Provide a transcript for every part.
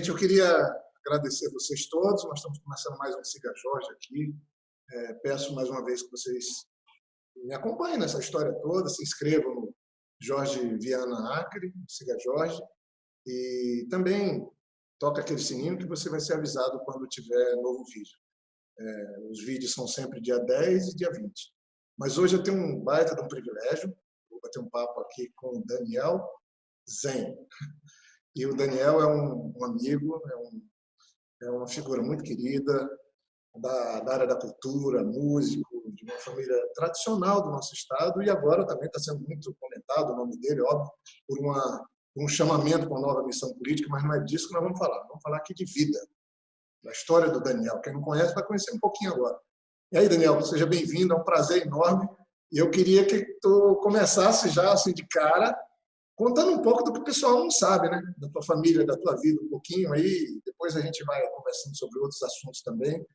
Gente, eu queria agradecer a vocês todos. Nós estamos começando mais um Siga Jorge aqui. Peço mais uma vez que vocês me acompanhem nessa história toda, se inscrevam no Jorge Viana Acre, Siga Jorge, e também toca aquele sininho que você vai ser avisado quando tiver novo vídeo. Os vídeos são sempre dia 10 e dia 20. Mas hoje eu tenho um baita de um privilégio. Vou bater um papo aqui com o Daniel Zen. E o Daniel é um amigo, é uma figura muito querida da área da cultura, músico, de uma família tradicional do nosso estado, e agora também está sendo muito comentado o nome dele, óbvio, por um chamamento para uma nova missão política, mas não é disso que nós vamos falar. Vamos falar aqui de vida, da história do Daniel. Quem não conhece vai conhecer um pouquinho agora. E aí, Daniel, seja bem-vindo, é um prazer enorme. E eu queria que tu começasse já assim de cara, contando um pouco do que o pessoal não sabe, né? Da tua família, da tua vida, um pouquinho aí. Depois a gente vai conversando sobre outros assuntos também,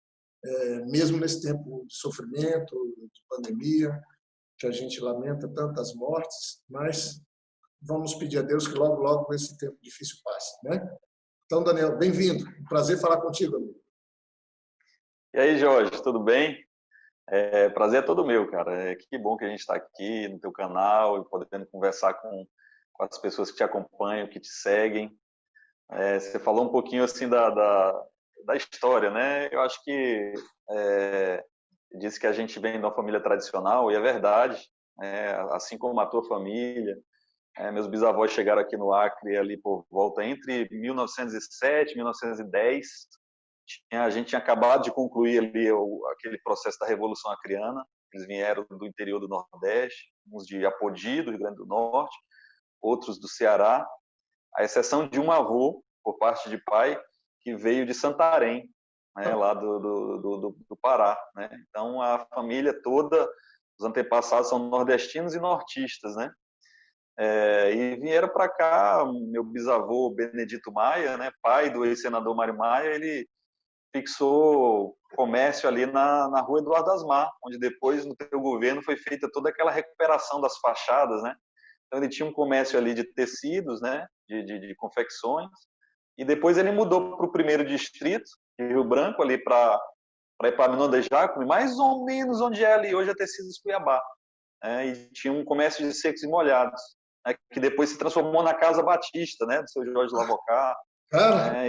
mesmo nesse tempo de sofrimento, de pandemia, que a gente lamenta tantas mortes, mas vamos pedir a Deus que logo, logo esse tempo difícil passe, né? Então, Daniel, bem-vindo. Um prazer falar contigo, amigo. E aí, Jorge, tudo bem? Prazer é todo meu, cara. Que bom que a gente está aqui no teu canal e podendo conversar com as pessoas que te acompanham, que te seguem. Você falou um pouquinho assim da história, né? Eu acho que disse que a gente vem de uma família tradicional, e é verdade, assim como a tua família. Meus bisavós chegaram aqui no Acre ali por volta entre 1907 e 1910. A gente tinha acabado de concluir ali aquele processo da Revolução Acreana. Eles vieram do interior do Nordeste, uns de Apodi, do Rio Grande do Norte, outros do Ceará, à exceção de um avô, por parte de pai, que veio de Santarém, né, lá do Pará. Né? Então, a família toda, os antepassados são nordestinos e nortistas, né? E vieram para cá. Meu bisavô Benedito Maia, né, pai do ex-senador Mário Maia, ele fixou comércio ali na rua Eduardo Asmar, onde depois, no teu governo, foi feita toda aquela recuperação das fachadas, né? Então, ele tinha um comércio ali de tecidos, né, de confecções, e depois ele mudou para o primeiro distrito, de Rio Branco, ali para Epaminondas Jácome, mais ou menos onde é ali hoje a Tecidos Cuiabá, né? E tinha um comércio de secos e molhados, né, que depois se transformou na Casa Batista, né, do seu Jorge Lavocar. Cara,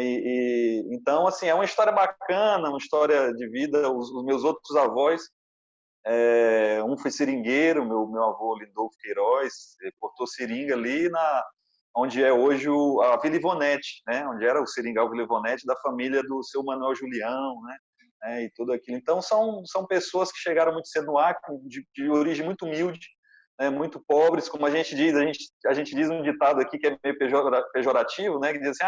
Então, assim, é uma história bacana, uma história de vida. Os meus outros avós, um foi seringueiro, meu avô Lindolfo Queiroz, cortou seringa ali onde é hoje a Vila Ivonete, né, onde era o seringal Vila Ivonete da família do seu Manuel Julião, né, e tudo aquilo. Então, são pessoas que chegaram muito cedo no Acre, de origem muito humilde, né, muito pobres, como a gente diz. A gente diz um ditado aqui que é meio pejorativo, né, que diz assim: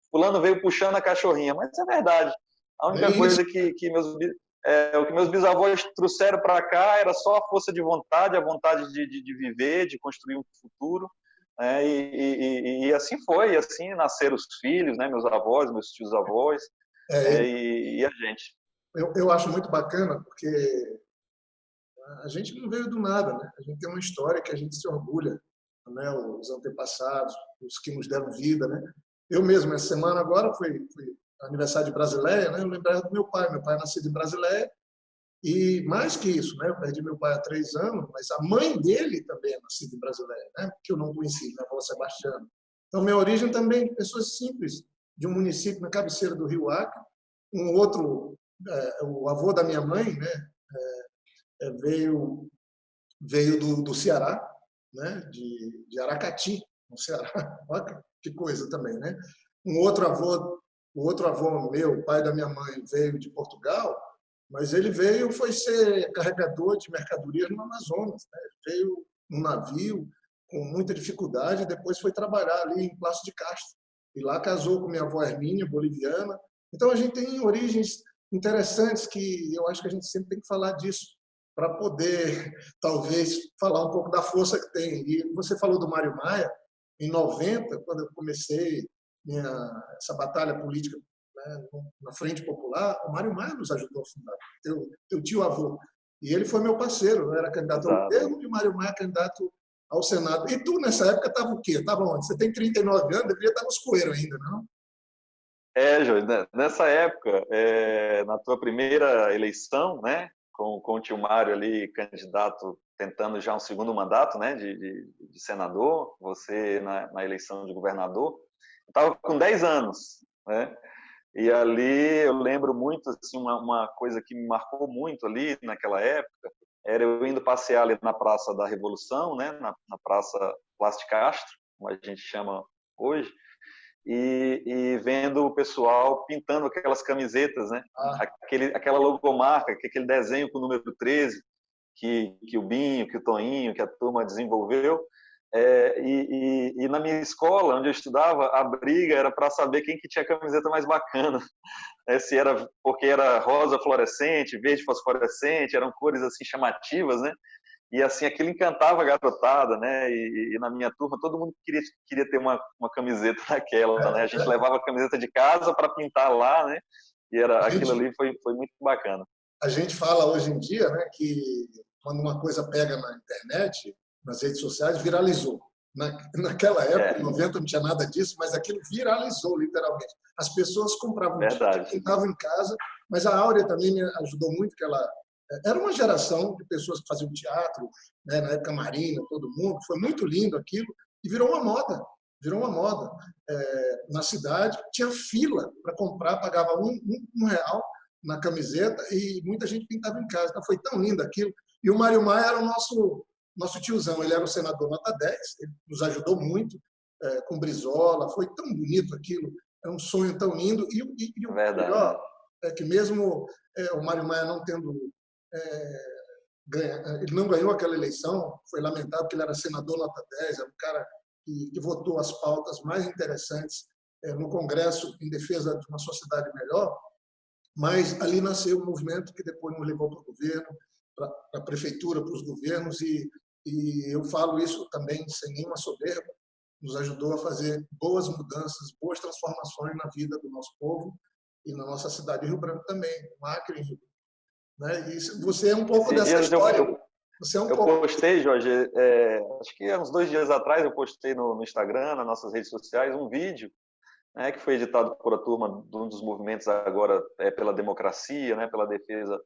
fulano veio puxando a cachorrinha, mas é verdade. A é única isso. coisa o que meus bisavós trouxeram para cá era só a força de vontade, a vontade de viver, de construir um futuro, né? E assim foi, e assim nasceram os filhos, né? Meus avós, meus tios-avós, É, e a gente. eu acho muito bacana, porque a gente não veio do nada, né? A gente tem uma história que a gente se orgulha, né? Os antepassados, os que nos deram vida, né? Eu mesmo, essa semana agora, foi aniversário de Brasileia, né? Eu lembrava do meu pai. Meu pai é nascido em Brasileia, e mais que isso, né? Eu perdi meu pai há 3 anos, mas a mãe dele também é nascida em Brasileia, né? Que eu não conheci, minha avó Sebastiana. Então, minha origem também de pessoas simples, de um município na cabeceira do Rio Acre. Um outro, o avô da minha mãe, né? Veio do Ceará, né? De Aracati, no Ceará. Olha que coisa também, né? O outro avô meu, pai da minha mãe, veio de Portugal, mas ele foi ser carregador de mercadorias no Amazonas, né? Ele veio num navio com muita dificuldade, e depois foi trabalhar ali em Passo de Castro. E lá casou com minha avó Hermínia, boliviana. Então, a gente tem origens interessantes que eu acho que a gente sempre tem que falar disso, para poder, talvez, falar um pouco da força que tem. E você falou do Mário Maia. Em 90, quando eu comecei essa batalha política, né, na Frente Popular, o Mário Maia nos ajudou a fundar, teu tio-avô. E ele foi meu parceiro. Eu era candidato ao Exato. governo e o Mário Maia candidato ao Senado. E tu, nessa época, estava o quê? Estava onde? Você tem 39 anos, deveria estar nos coeiros ainda, não? Jorge, nessa época, na tua primeira eleição, né, com o tio Mário ali, candidato, tentando já um segundo mandato, né, de senador, você na eleição de governador, estava com 10 anos, né, e ali eu lembro muito, assim, uma coisa que me marcou muito ali naquela época, era eu indo passear ali na Praça da Revolução, né, na Praça Plástico Castro, como a gente chama hoje, e vendo o pessoal pintando aquelas camisetas, né? Ah, Aquela logomarca, aquele desenho com o número 13, que o Binho, que o Toinho, que a turma desenvolveu. E na minha escola, onde eu estudava, a briga era para saber quem que tinha a camiseta mais bacana. Se era porque era rosa fluorescente, verde fosforescente, eram cores assim chamativas, né? E assim, aquilo encantava a garotada, né? E na minha turma, todo mundo queria ter uma camiseta daquela, né? A gente levava a camiseta de casa para pintar lá, né? E a aquilo gente, ali foi muito bacana. a gente fala hoje em dia, né, que quando uma coisa pega na internet, nas redes sociais, viralizou. Naquela época, em É, 90, não tinha nada disso, mas aquilo viralizou, literalmente. As pessoas compravam tinta, verdade. pintavam em casa, mas a Áurea também me ajudou muito, que ela era uma geração de pessoas que faziam teatro, né, na época Marina, todo mundo, foi muito lindo aquilo, e virou uma moda. Virou uma moda. Na cidade, tinha fila para comprar, pagava um real na camiseta e muita gente pintava em casa. Então foi tão lindo aquilo. E o Mário Maia era o nosso tiozão, ele era o senador nota 10, ele nos ajudou muito com Brizola, foi tão bonito aquilo, é um sonho tão lindo. E o melhor Verdade. é que mesmo o Mário Maia não tendo ele não ganhou aquela eleição, foi lamentável porque ele era senador nota 10, era um cara que votou as pautas mais interessantes no Congresso em defesa de uma sociedade melhor, mas ali nasceu um movimento que depois nos levou para o governo, para a prefeitura, para os governos, e eu falo isso também sem nenhuma soberba, nos ajudou a fazer boas mudanças, boas transformações na vida do nosso povo e na nossa cidade de Rio Branco também, no Acre, né? E você é um pouco Esses dessa dias história. Você é um eu pouco. postei, Jorge, acho que há uns 2 dias atrás, eu postei no Instagram, nas nossas redes sociais, um vídeo, né, que foi editado por a turma de um dos movimentos agora pela democracia, né, pela defesa.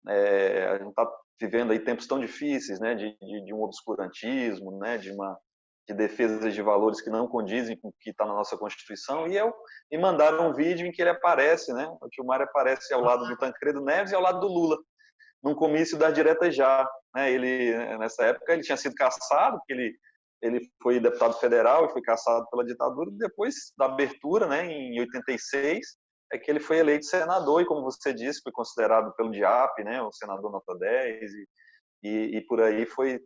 A gente está vivendo aí tempos tão difíceis, né, de um obscurantismo, né, de defesa de valores que não condizem com o que está na nossa Constituição, e mandaram um vídeo em que ele aparece, né, o tio Mário aparece ao lado do Tancredo Neves e ao lado do Lula, num comício das diretas já. Né, nessa época, ele tinha sido cassado, porque ele foi deputado federal e foi cassado pela ditadura, e depois da abertura, né, em 86, é que ele foi eleito senador, e como você disse, foi considerado pelo DIAP, né, o senador nota 10, e por aí foi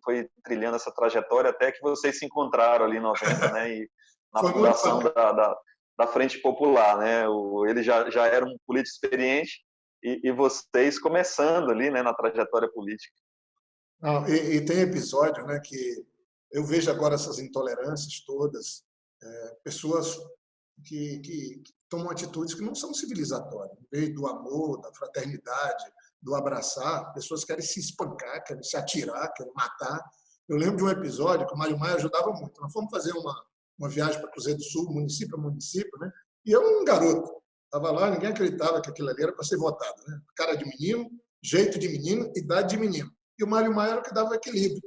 trilhando essa trajetória até que vocês se encontraram ali em 90, né, e na Foi muito fundação bacana. da Frente Popular, né, ele já era um político experiente, e vocês começando ali, né, na trajetória política. Não, e tem episódio, né, que eu vejo agora essas intolerâncias todas, pessoas que tomam atitudes que não são civilizatórias, em vez do amor, da fraternidade, do abraçar, pessoas querem se espancar, querem se atirar, querem matar. Eu lembro de um episódio que o Mário Maia ajudava muito. Nós fomos fazer uma viagem para Cruzeiro do Sul, município a município, né? E eu, um garoto, estava lá, ninguém acreditava que aquilo ali era para ser votado, né? Cara de menino, jeito de menino, idade de menino. E o Mário Maia era o que dava equilíbrio.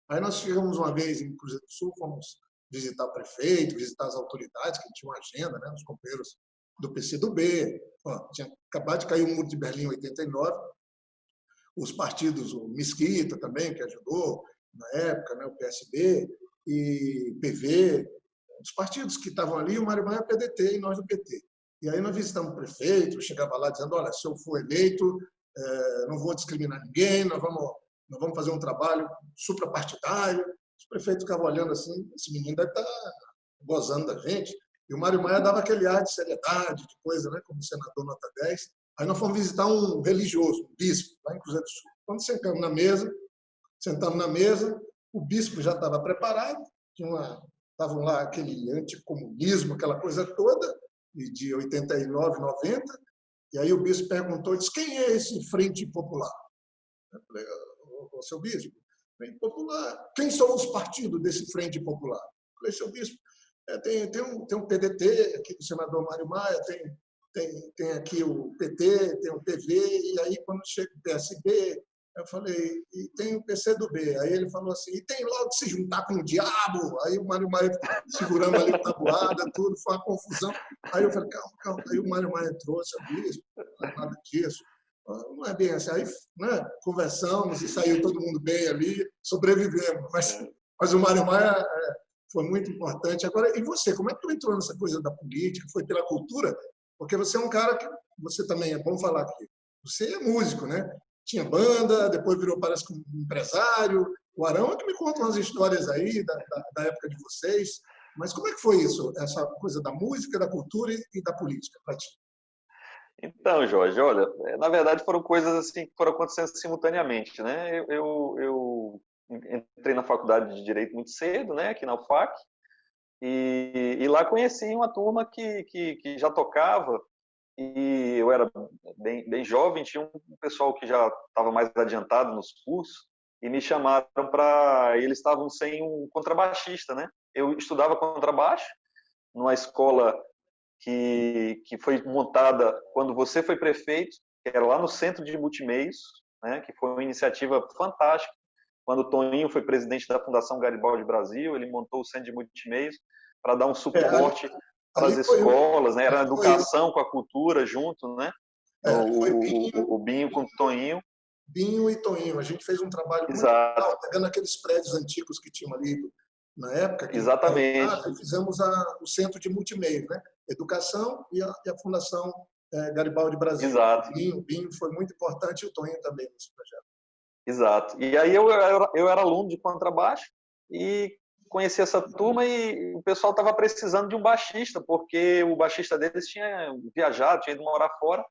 Aí nós chegamos uma vez em Cruzeiro do Sul, fomos visitar o prefeito, visitar as autoridades, que tinham uma agenda, né, os companheiros do PCdoB. Tinha acabado de cair o muro de Berlim em 89, os partidos, o Mesquita também, que ajudou na época, né, o PSB e PV, os partidos que estavam ali, o Mário Maia PDT e nós do PT. E aí nós visitamos o prefeito, chegava lá dizendo, olha, se eu for eleito, não vou discriminar ninguém, nós vamos fazer um trabalho suprapartidário. Os prefeitos ficavam olhando assim, esse menino deve estar gozando da gente. E o Mário Maia dava aquele ar de seriedade, de coisa, né, como senador nota 10. Aí nós fomos visitar um religioso, um bispo, lá em Cruzeiro do Sul. Quando sentamos na mesa, o bispo já estava preparado, estavam lá aquele anticomunismo, aquela coisa toda, de 89, 90, e aí o bispo perguntou, disse, quem é esse Frente Popular? Eu falei, seu bispo, Frente Popular. Quem são os partidos desse Frente Popular? Eu falei, seu bispo, Tem um PDT aqui do senador Mário Maia, tem aqui o PT, tem o PV, e aí quando chega o PSB, eu falei, e tem o PCdoB. Aí ele falou assim, e tem logo que se juntar com o diabo. Aí o Mário Maia segurando ali tabuada, tudo, foi uma confusão. Aí eu falei, calma, calma. Aí o Mário Maia trouxe a bispo, não é nada disso. Não é bem assim. Aí, né, conversamos e saiu todo mundo bem ali, sobrevivemos. Mas o Mário Maia foi muito importante. Agora, e você, como é que tu entrou nessa coisa da política? Foi pela cultura? Porque você é um cara que, você também, é bom falar aqui, você é músico, né? Tinha banda, depois virou, parece que um empresário. O Arão é que me conta umas histórias aí da época de vocês. Mas como é que foi isso, essa coisa da música, da cultura e da política para ti? Então, Jorge, olha, na verdade foram coisas assim que foram acontecendo simultaneamente, né? Eu entrei na faculdade de Direito muito cedo, né, aqui na UFAC, e lá conheci uma turma que já tocava, e eu era bem jovem, tinha um pessoal que já estava mais adiantado nos cursos, e me chamaram para... Eles estavam sem um contrabaixista, né? Eu estudava contrabaixo numa escola que foi montada quando você foi prefeito, que era lá no Centro de Multimeios, né? Que foi uma iniciativa fantástica. Quando o Toninho foi presidente da Fundação Garibaldi Brasil, ele montou o Centro de Multimeios para dar um suporte para as Ali foi escolas, né? Era a foi, educação com a cultura junto, né? foi Binho, O Binho com o Toninho. Binho e Toninho. A gente fez um trabalho muito Exato, legal, pegando aqueles prédios antigos que tinham ali na época, que exatamente, e fizemos o Centro de Multimeios, né? Educação e a Fundação Garibaldi Brasil. exato, Binho foi muito importante e o Toninho também nesse projeto. exato. E aí eu era aluno de contrabaixo e conheci essa turma e o pessoal estava precisando de um baixista, porque o baixista deles tinha viajado, tinha ido morar fora,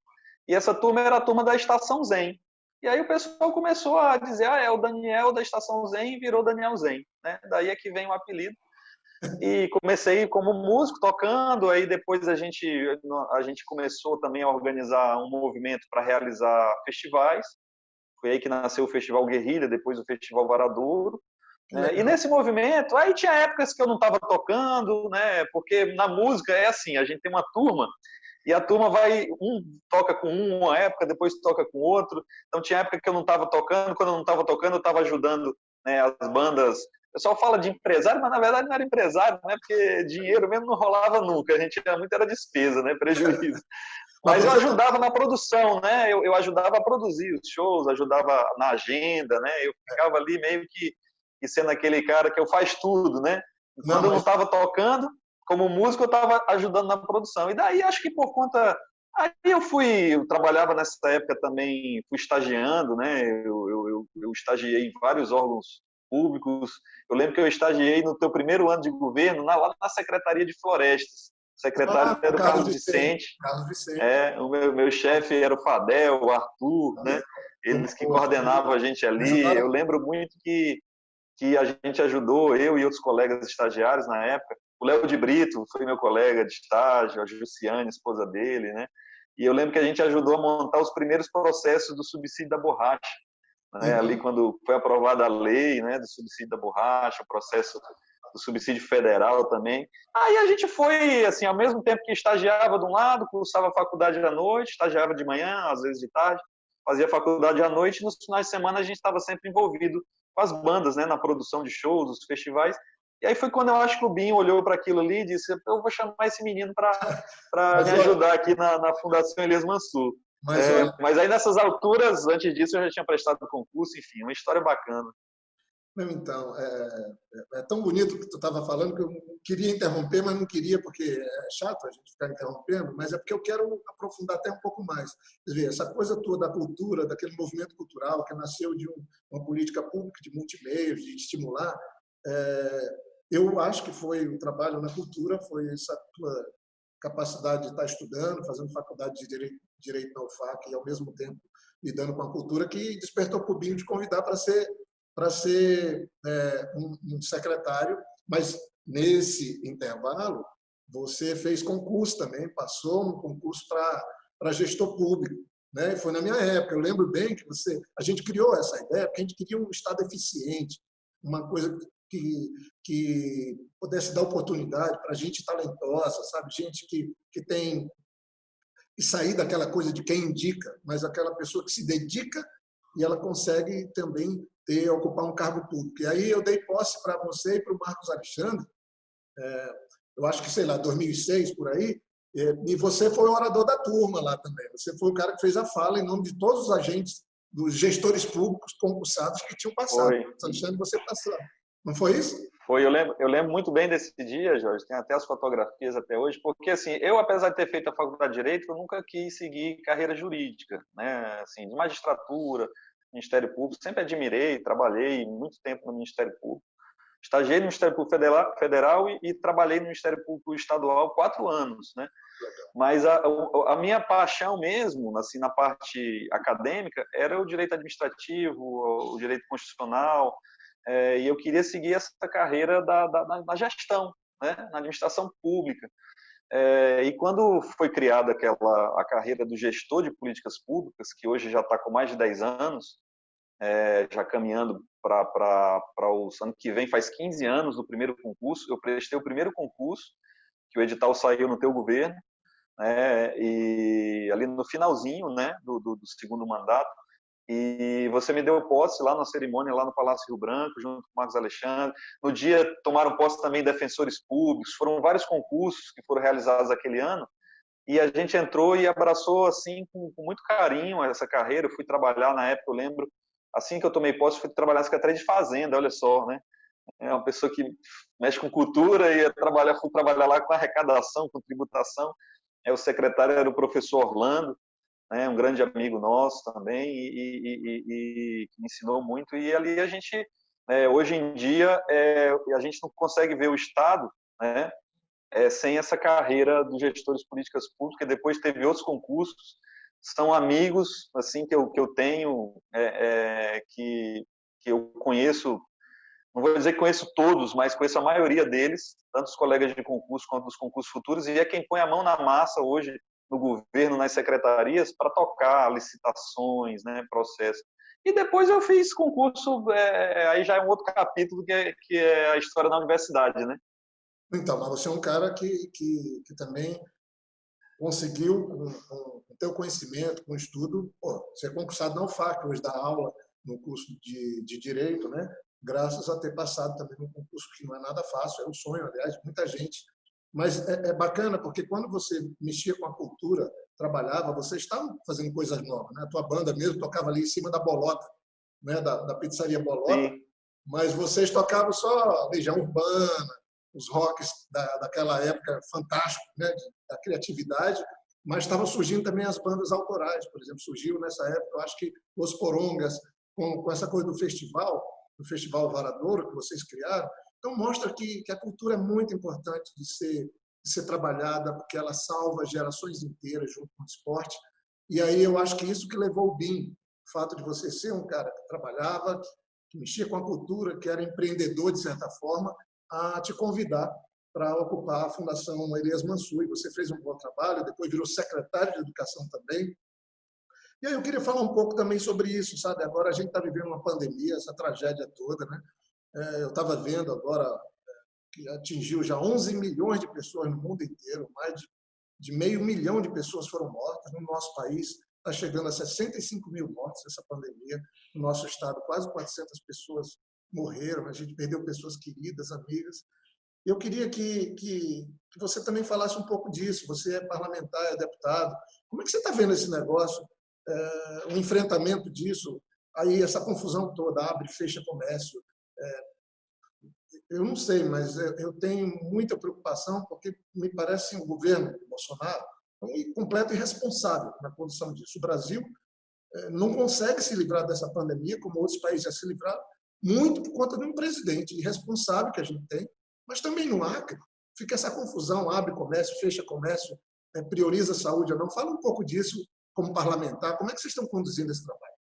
e essa turma era a turma da Estação Zen. E aí o pessoal começou a dizer, é o Daniel da Estação Zen e virou Daniel Zen, né? Daí é que vem o apelido. E comecei como músico, tocando, aí depois a gente começou também a organizar um movimento para realizar festivais. Foi aí que nasceu o Festival Guerrilha, depois o Festival Varadouro. Né? E nesse movimento, aí tinha épocas que eu não estava tocando, né? Porque na música é assim, a gente tem uma turma e a turma vai, toca com uma época, depois toca com outro. Então tinha época que eu não estava tocando, quando eu não estava tocando, eu estava ajudando, né, as bandas. O pessoal fala de empresário, mas na verdade não era empresário, né? Porque dinheiro mesmo não rolava nunca, a gente era despesa, né? Prejuízo. Mas eu ajudava na produção, né? Eu ajudava a produzir os shows, ajudava na agenda, né? Eu ficava ali meio que sendo aquele cara que eu faz tudo, né? Quando eu não estava tocando, como músico, eu estava ajudando na produção. E daí, acho que por conta... Aí eu trabalhava nessa época também, fui estagiando, né? Eu estagiei em vários órgãos públicos. Eu lembro que eu estagiei no teu primeiro ano de governo, lá na Secretaria de Florestas. O secretário era o Carlos Vicente. Carlos Vicente. O meu chefe era o Fadel, o Arthur, né? Eles que coordenavam a gente ali. Eu lembro muito que a gente ajudou, eu e outros colegas estagiários na época. O Léo de Brito foi meu colega de estágio, a Jussiane, esposa dele, né? E eu lembro que a gente ajudou a montar os primeiros processos do subsídio da borracha, né? Ali quando foi aprovada a lei, né, do subsídio da borracha, o processo do subsídio federal também. Aí a gente foi, assim, ao mesmo tempo que estagiava de um lado, cursava faculdade à noite, estagiava de manhã, às vezes de tarde, fazia faculdade à noite, e nos finais de semana a gente estava sempre envolvido com as bandas, né, na produção de shows, dos festivais. E aí foi quando eu acho que o Binho olhou para aquilo ali e disse, eu vou chamar esse menino para me ajudar aqui na Fundação Elias Mansur. Mas aí nessas alturas, antes disso, eu já tinha prestado concurso, enfim, uma história bacana. Não, então, é tão bonito o que tu estava falando que eu queria interromper, mas não queria, porque é chato a gente ficar interrompendo, mas é porque eu quero aprofundar até um pouco mais. Quer dizer, essa coisa toda da cultura, daquele movimento cultural que nasceu de uma política pública de multimeios, de estimular, eu acho que foi um trabalho na cultura, foi essa tua capacidade de estar estudando, fazendo faculdade de Direito na UFAC e, ao mesmo tempo, lidando com a cultura, que despertou o Binho de convidar para ser um secretário, mas nesse intervalo você fez concurso também, passou no concurso para gestor público, né? Foi na minha época, eu lembro bem que a gente criou essa ideia porque a gente queria um Estado eficiente, uma coisa que pudesse dar oportunidade para gente talentosa, sabe? Gente que tem que sair daquela coisa de quem indica, mas aquela pessoa que se dedica e ela consegue também ocupar um cargo público. E aí eu dei posse para você e para o Marcos Alexandre, eu acho que, sei lá, 2006, por aí, e você foi o orador da turma lá também. Você foi o cara que fez a fala em nome de todos os agentes, dos gestores públicos concursados que tinham passado. Foi. Alexandre, você passou. Não foi isso? Foi, eu lembro muito bem desse dia, Jorge, tem até as fotografias até hoje, porque assim, eu, apesar de ter feito a faculdade de Direito, eu nunca quis seguir carreira jurídica, né, assim, de magistratura, Ministério Público, sempre admirei, trabalhei muito tempo no Ministério Público, estagiei no Ministério Público Federal e trabalhei no Ministério Público Estadual 4 anos, né, mas a minha paixão mesmo, assim, na parte acadêmica, era o direito administrativo, o direito constitucional, e eu queria seguir essa carreira da gestão, né, na administração pública. E quando foi criada a carreira do gestor de políticas públicas, que hoje já está com mais de 10 anos, já caminhando para o ano que vem, faz 15 anos do primeiro concurso, eu prestei o primeiro concurso, que o edital saiu no teu governo, né, e ali no finalzinho, né, do segundo mandato, e você me deu posse lá na cerimônia, lá no Palácio Rio Branco, junto com o Marcos Alexandre. No dia tomaram posse também defensores públicos, foram vários concursos que foram realizados aquele ano, e a gente entrou e abraçou assim com muito carinho essa carreira. Eu fui trabalhar na época, eu lembro, assim que eu tomei posse, fui trabalhar na Secretaria de Fazenda, olha só, né? É uma pessoa que mexe com cultura e fui trabalhar lá com arrecadação, com tributação. O secretário era o professor Orlando, né, um grande amigo nosso também, e que me ensinou muito. E ali a gente, hoje em dia, a gente não consegue ver o Estado, né, sem essa carreira dos gestores de políticas públicas. Depois teve outros concursos, são amigos assim que eu tenho, que eu conheço. Não vou dizer que conheço todos, mas conheço a maioria deles, tanto os colegas de concurso quanto dos concursos futuros, e é quem põe a mão na massa hoje no governo, nas secretarias, para tocar licitações, né, processos. E depois eu fiz concurso, aí já é um outro capítulo, que é a história da universidade, né? Então, mas você é um cara que também conseguiu, com o teu conhecimento, com o estudo, ser concursado na UFAC, hoje dá aula no curso de Direito, né? Graças a ter passado também num concurso que não é nada fácil, é um sonho, aliás, de muita gente. Mas é bacana, porque quando você mexia com a cultura, trabalhava, você estava fazendo coisas novas, né? A tua banda mesmo tocava ali em cima da Bolota, né? Da pizzaria Bolota, Sim. mas vocês tocavam só Legião Urbana, os rocks daquela época fantástico, né, da criatividade, mas estavam surgindo também as bandas autorais, por exemplo, surgiu nessa época, eu acho que Os Porongas, com essa coisa do Festival Varadouro que vocês criaram. Então mostra que a cultura é muito importante de ser trabalhada, porque ela salva gerações inteiras junto com o esporte. E aí eu acho que isso que levou o BIM, o fato de você ser um cara que trabalhava, que mexia com a cultura, que era empreendedor de certa forma, a te convidar para ocupar a Fundação Elias Mansur. E você fez um bom trabalho, depois virou secretário de Educação também. E aí eu queria falar um pouco também sobre isso, sabe? Agora a gente está vivendo uma pandemia, essa tragédia toda, né? Eu estava vendo agora que atingiu já 11 milhões de pessoas no mundo inteiro, mais de meio milhão de pessoas foram mortas no nosso país. Está chegando a 65 mil mortes essa pandemia. No nosso estado, quase 400 pessoas morreram, a gente perdeu pessoas queridas, amigas. Eu queria que você também falasse um pouco disso. Você é parlamentar, é deputado. Como é que você está vendo esse negócio, o enfrentamento disso? Aí essa confusão toda, abre, fecha comércio. Eu não sei, mas eu tenho muita preocupação porque me parece o governo de Bolsonaro um completo irresponsável na condução disso. O Brasil não consegue se livrar dessa pandemia, como outros países já se livraram, muito por conta de um presidente irresponsável que a gente tem, mas também no Acre fica essa confusão, abre comércio, fecha comércio, prioriza a saúde ou não. Fala um pouco disso como parlamentar, como é que vocês estão conduzindo esse trabalho?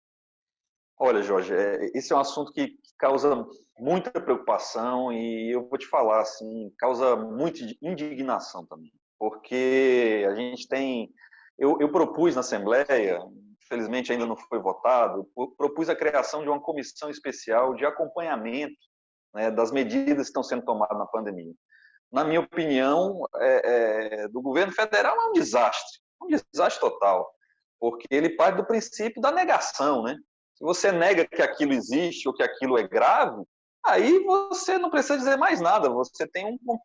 Olha, Jorge, esse é um assunto que causa muita preocupação e eu vou te falar, assim, causa muita indignação também, porque a gente tem... Eu propus na Assembleia, infelizmente ainda não foi votado, propus a criação de uma comissão especial de acompanhamento né, das medidas que estão sendo tomadas na pandemia. Na minha opinião, do governo federal é um desastre total, porque ele parte do princípio da negação, né? Se você nega que aquilo existe ou que aquilo é grave, aí você não precisa dizer mais nada, você tem uma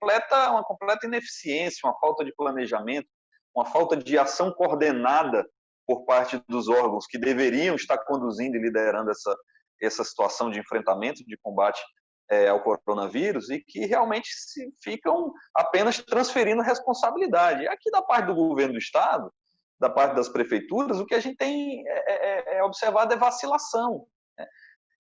completa ineficiência, uma falta de planejamento, uma falta de ação coordenada por parte dos órgãos que deveriam estar conduzindo e liderando essa situação de enfrentamento, de combate ao coronavírus, e que realmente ficam apenas transferindo responsabilidade. Aqui da parte do governo do Estado, da parte das prefeituras, o que a gente tem observado é vacilação.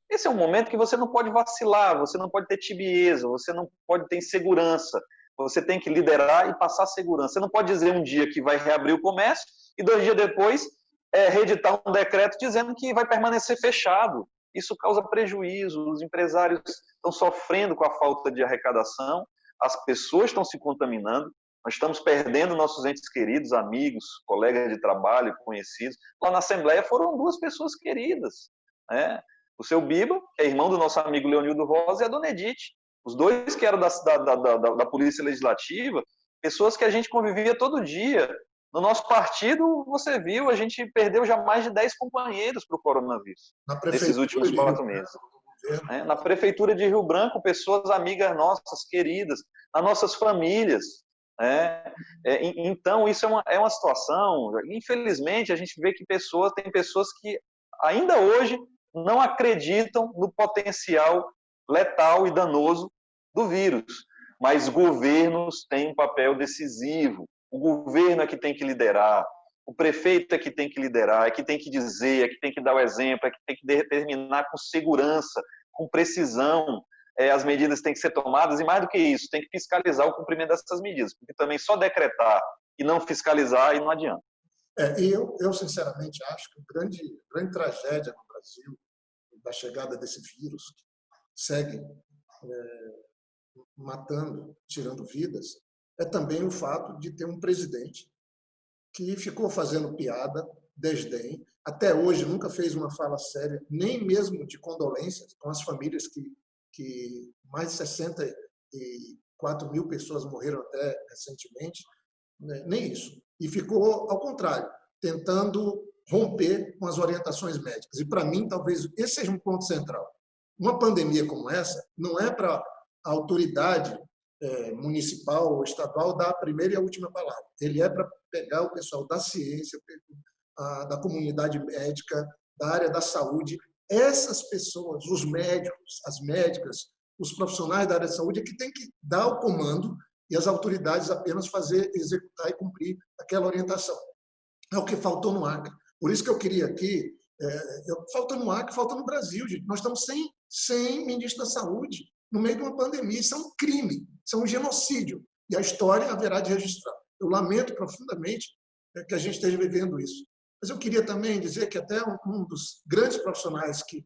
Esse é um momento que você não pode vacilar, você não pode ter tibieza, você não pode ter insegurança, você tem que liderar e passar segurança. Você não pode dizer um dia que vai reabrir o comércio e 2 dias depois reeditar um decreto dizendo que vai permanecer fechado. Isso causa prejuízo, os empresários estão sofrendo com a falta de arrecadação, as pessoas estão se contaminando, nós estamos perdendo nossos entes queridos, amigos, colegas de trabalho, conhecidos. Lá na Assembleia foram 2 pessoas queridas, né? O seu Biba, que é irmão do nosso amigo Leonildo Rosa, e a dona Edith. Os 2 que eram da Polícia Legislativa, pessoas que a gente convivia todo dia. No nosso partido, você viu, a gente perdeu já mais de 10 companheiros para o coronavírus nesses últimos 4 meses. Na Prefeitura de Rio Branco, pessoas amigas nossas, queridas, nas nossas famílias. Então, isso é uma situação, infelizmente, a gente vê que tem pessoas que ainda hoje não acreditam no potencial letal e danoso do vírus, mas governos têm um papel decisivo. O governo é que tem que liderar, o prefeito é que tem que liderar, é que tem que dizer, é que tem que dar o exemplo, é que tem que determinar com segurança, com precisão, as medidas têm que ser tomadas, e mais do que isso, tem que fiscalizar o cumprimento dessas medidas, porque também só decretar e não fiscalizar aí não adianta. E eu sinceramente acho que a grande tragédia no Brasil, da chegada desse vírus, que segue matando, tirando vidas, é também o fato de ter um presidente que ficou fazendo piada, desdém, até hoje nunca fez uma fala séria, nem mesmo de condolências com as famílias que mais de 64 mil pessoas morreram até recentemente, né? Nem isso. E ficou, ao contrário, tentando romper com as orientações médicas. E, para mim, talvez esse seja um ponto central. Uma pandemia como essa não é para a autoridade municipal ou estadual dar a primeira e a última palavra. Ele é para pegar o pessoal da ciência, da comunidade médica, da área da saúde. Essas pessoas, os médicos, as médicas, os profissionais da área de saúde é que tem que dar o comando e as autoridades apenas fazer, executar e cumprir aquela orientação. É o que faltou no Acre. Por isso que eu queria aqui, falta no Acre, falta no Brasil, gente. Nós estamos sem ministro da Saúde no meio de uma pandemia. Isso é um crime, isso é um genocídio. E a história haverá de registrar. Eu lamento profundamente que a gente esteja vivendo isso. Mas eu queria também dizer que até um dos grandes profissionais que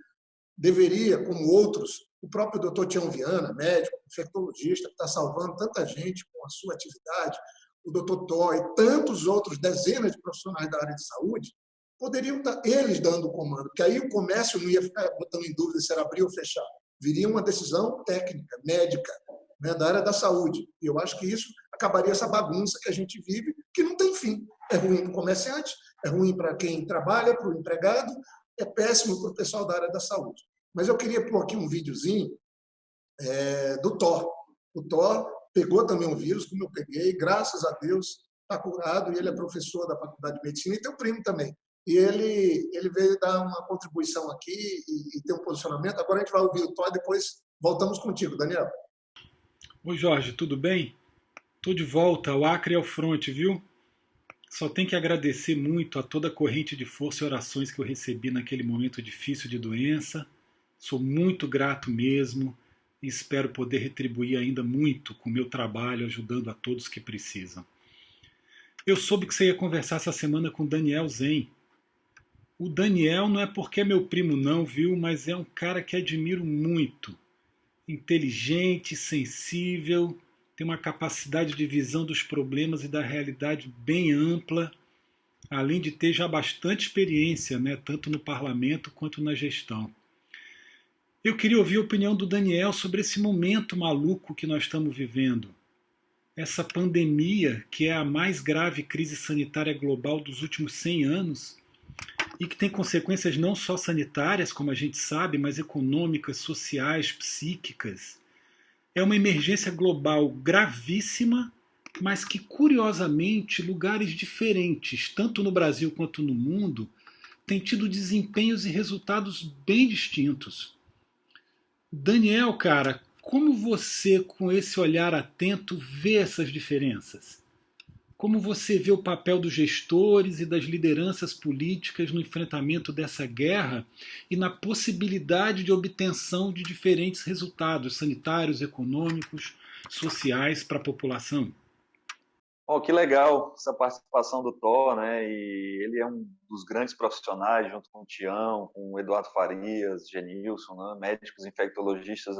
deveria, como outros, o próprio doutor Tião Viana, médico, infectologista, que está salvando tanta gente com a sua atividade, o doutor Toy, tantos outros, dezenas de profissionais da área de saúde, poderiam estar eles dando o comando, porque aí o comércio não ia ficar botando em dúvida se era abrir ou fechar. Viria uma decisão técnica, médica, né, da área da saúde. E eu acho que isso acabaria essa bagunça que a gente vive, que não tem fim. É ruim para o comerciante, é ruim para quem trabalha, para o empregado, é péssimo para o pessoal da área da saúde. Mas eu queria pôr aqui um videozinho do Thor. O Thor pegou também um vírus, como eu peguei, graças a Deus está curado, e ele é professor da Faculdade de Medicina, e tem um primo também. E ele veio dar uma contribuição aqui e ter um posicionamento. Agora a gente vai ouvir o Thor, depois voltamos contigo, Daniel. Oi, Jorge, tudo bem? Estou de volta ao Acre e ao fronte, viu? Só tenho que agradecer muito a toda a corrente de força e orações que eu recebi naquele momento difícil de doença. Sou muito grato mesmo e espero poder retribuir ainda muito com o meu trabalho, ajudando a todos que precisam. Eu soube que você ia conversar essa semana com o Daniel Zen. O Daniel não é porque é meu primo não, viu? Mas é um cara que admiro muito. Inteligente, sensível, tem uma capacidade de visão dos problemas e da realidade bem ampla, além de ter já bastante experiência, né, tanto no parlamento quanto na gestão. Eu queria ouvir a opinião do Daniel sobre esse momento maluco que nós estamos vivendo. Essa pandemia, que é a mais grave crise sanitária global dos últimos 100 anos, e que tem consequências não só sanitárias, como a gente sabe, mas econômicas, sociais, psíquicas. É uma emergência global gravíssima, mas que, curiosamente, lugares diferentes, tanto no Brasil quanto no mundo, têm tido desempenhos e resultados bem distintos. Daniel, cara, como você, com esse olhar atento, vê essas diferenças? Como você vê o papel dos gestores e das lideranças políticas no enfrentamento dessa guerra e na possibilidade de obtenção de diferentes resultados sanitários, econômicos, sociais para a população? Oh, que legal essa participação do Thor, né? E ele é um dos grandes profissionais, junto com o Tião, com o Eduardo Farias, Genilson, né? Médicos infectologistas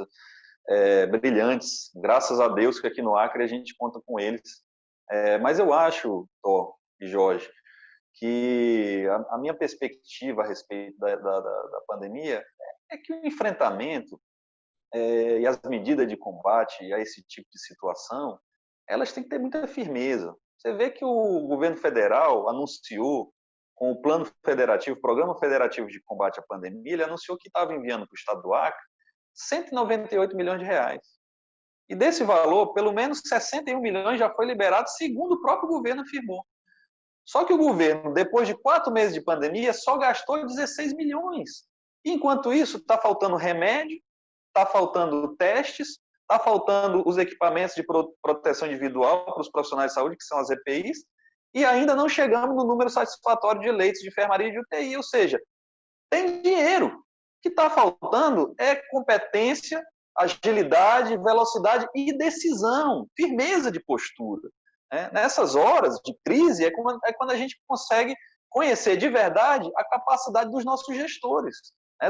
brilhantes. Graças a Deus que aqui no Acre a gente conta com eles. Mas eu acho, Thor e Jorge, que a minha perspectiva a respeito da pandemia é que o enfrentamento e as medidas de combate a esse tipo de situação, elas têm que ter muita firmeza. Você vê que o governo federal anunciou, com o Plano Federativo, Programa Federativo de Combate à Pandemia, ele anunciou que estava enviando para o estado do Acre 198 milhões de reais. E desse valor, pelo menos 61 milhões já foi liberado, segundo o próprio governo afirmou. Só que o governo, depois de 4 meses de pandemia, só gastou 16 milhões. Enquanto isso, está faltando remédio, está faltando testes, está faltando os equipamentos de proteção individual para os profissionais de saúde, que são as EPIs, e ainda não chegamos no número satisfatório de leitos de enfermaria e de UTI, ou seja, tem dinheiro. O que está faltando é competência, agilidade, velocidade e decisão, firmeza de postura. Nessas horas de crise é quando a gente consegue conhecer de verdade a capacidade dos nossos gestores,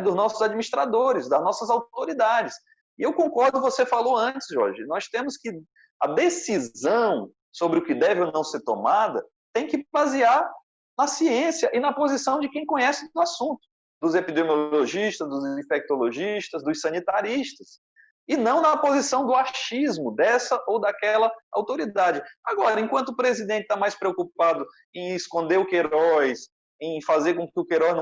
dos nossos administradores, das nossas autoridades. E eu concordo, você falou antes, Jorge, nós temos que a decisão sobre o que deve ou não ser tomada tem que basear na ciência e na posição de quem conhece do assunto, dos epidemiologistas, dos infectologistas, dos sanitaristas, e não na posição do achismo dessa ou daquela autoridade. Agora, enquanto o presidente está mais preocupado em esconder o Queiroz, em fazer com que o Queiroz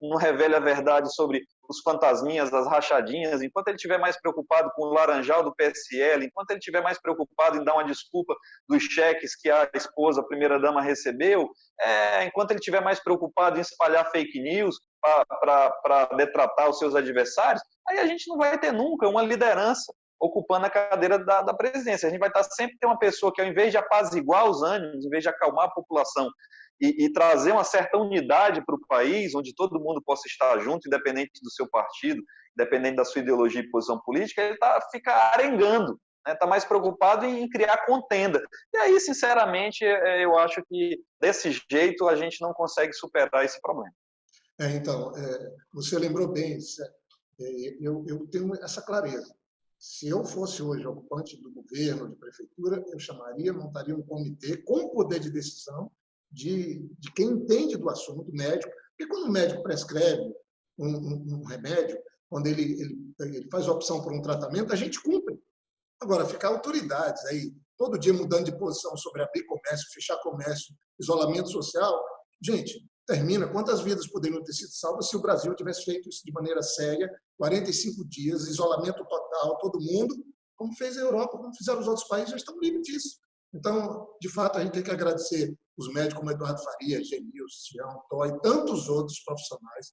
não revele a verdade sobre os fantasminhas, das rachadinhas, enquanto ele estiver mais preocupado com o laranjal do PSL, enquanto ele estiver mais preocupado em dar uma desculpa dos cheques que a esposa, a primeira-dama, recebeu, enquanto ele estiver mais preocupado em espalhar fake news para detratar os seus adversários, aí a gente não vai ter nunca uma liderança ocupando a cadeira da presidência. A gente vai estar sempre ter uma pessoa que, ao invés de apaziguar os ânimos, em vez de acalmar a população e trazer uma certa unidade para o país, onde todo mundo possa estar junto, independente do seu partido, independente da sua ideologia e posição política, ele fica arengando, está mais preocupado em criar contenda. E aí, sinceramente, eu acho que desse jeito a gente não consegue superar esse problema. Então, você lembrou bem, eu tenho essa clareza. Se eu fosse hoje ocupante do governo, de prefeitura, eu chamaria, montaria um comitê com poder de decisão de quem entende do assunto, médico, porque quando o médico prescreve um remédio, quando ele faz a opção por um tratamento, a gente cumpre. Agora, ficar autoridades aí, todo dia mudando de posição sobre abrir comércio, fechar comércio, isolamento social, gente, termina. Quantas vidas poderiam ter sido salvas se o Brasil tivesse feito isso de maneira séria, 45 dias, isolamento total, todo mundo, como fez a Europa, como fizeram os outros países, já estão livres disso. Então, de fato, a gente tem que agradecer os médicos como Eduardo Farias, Genilson, Tião, Thor e tantos outros profissionais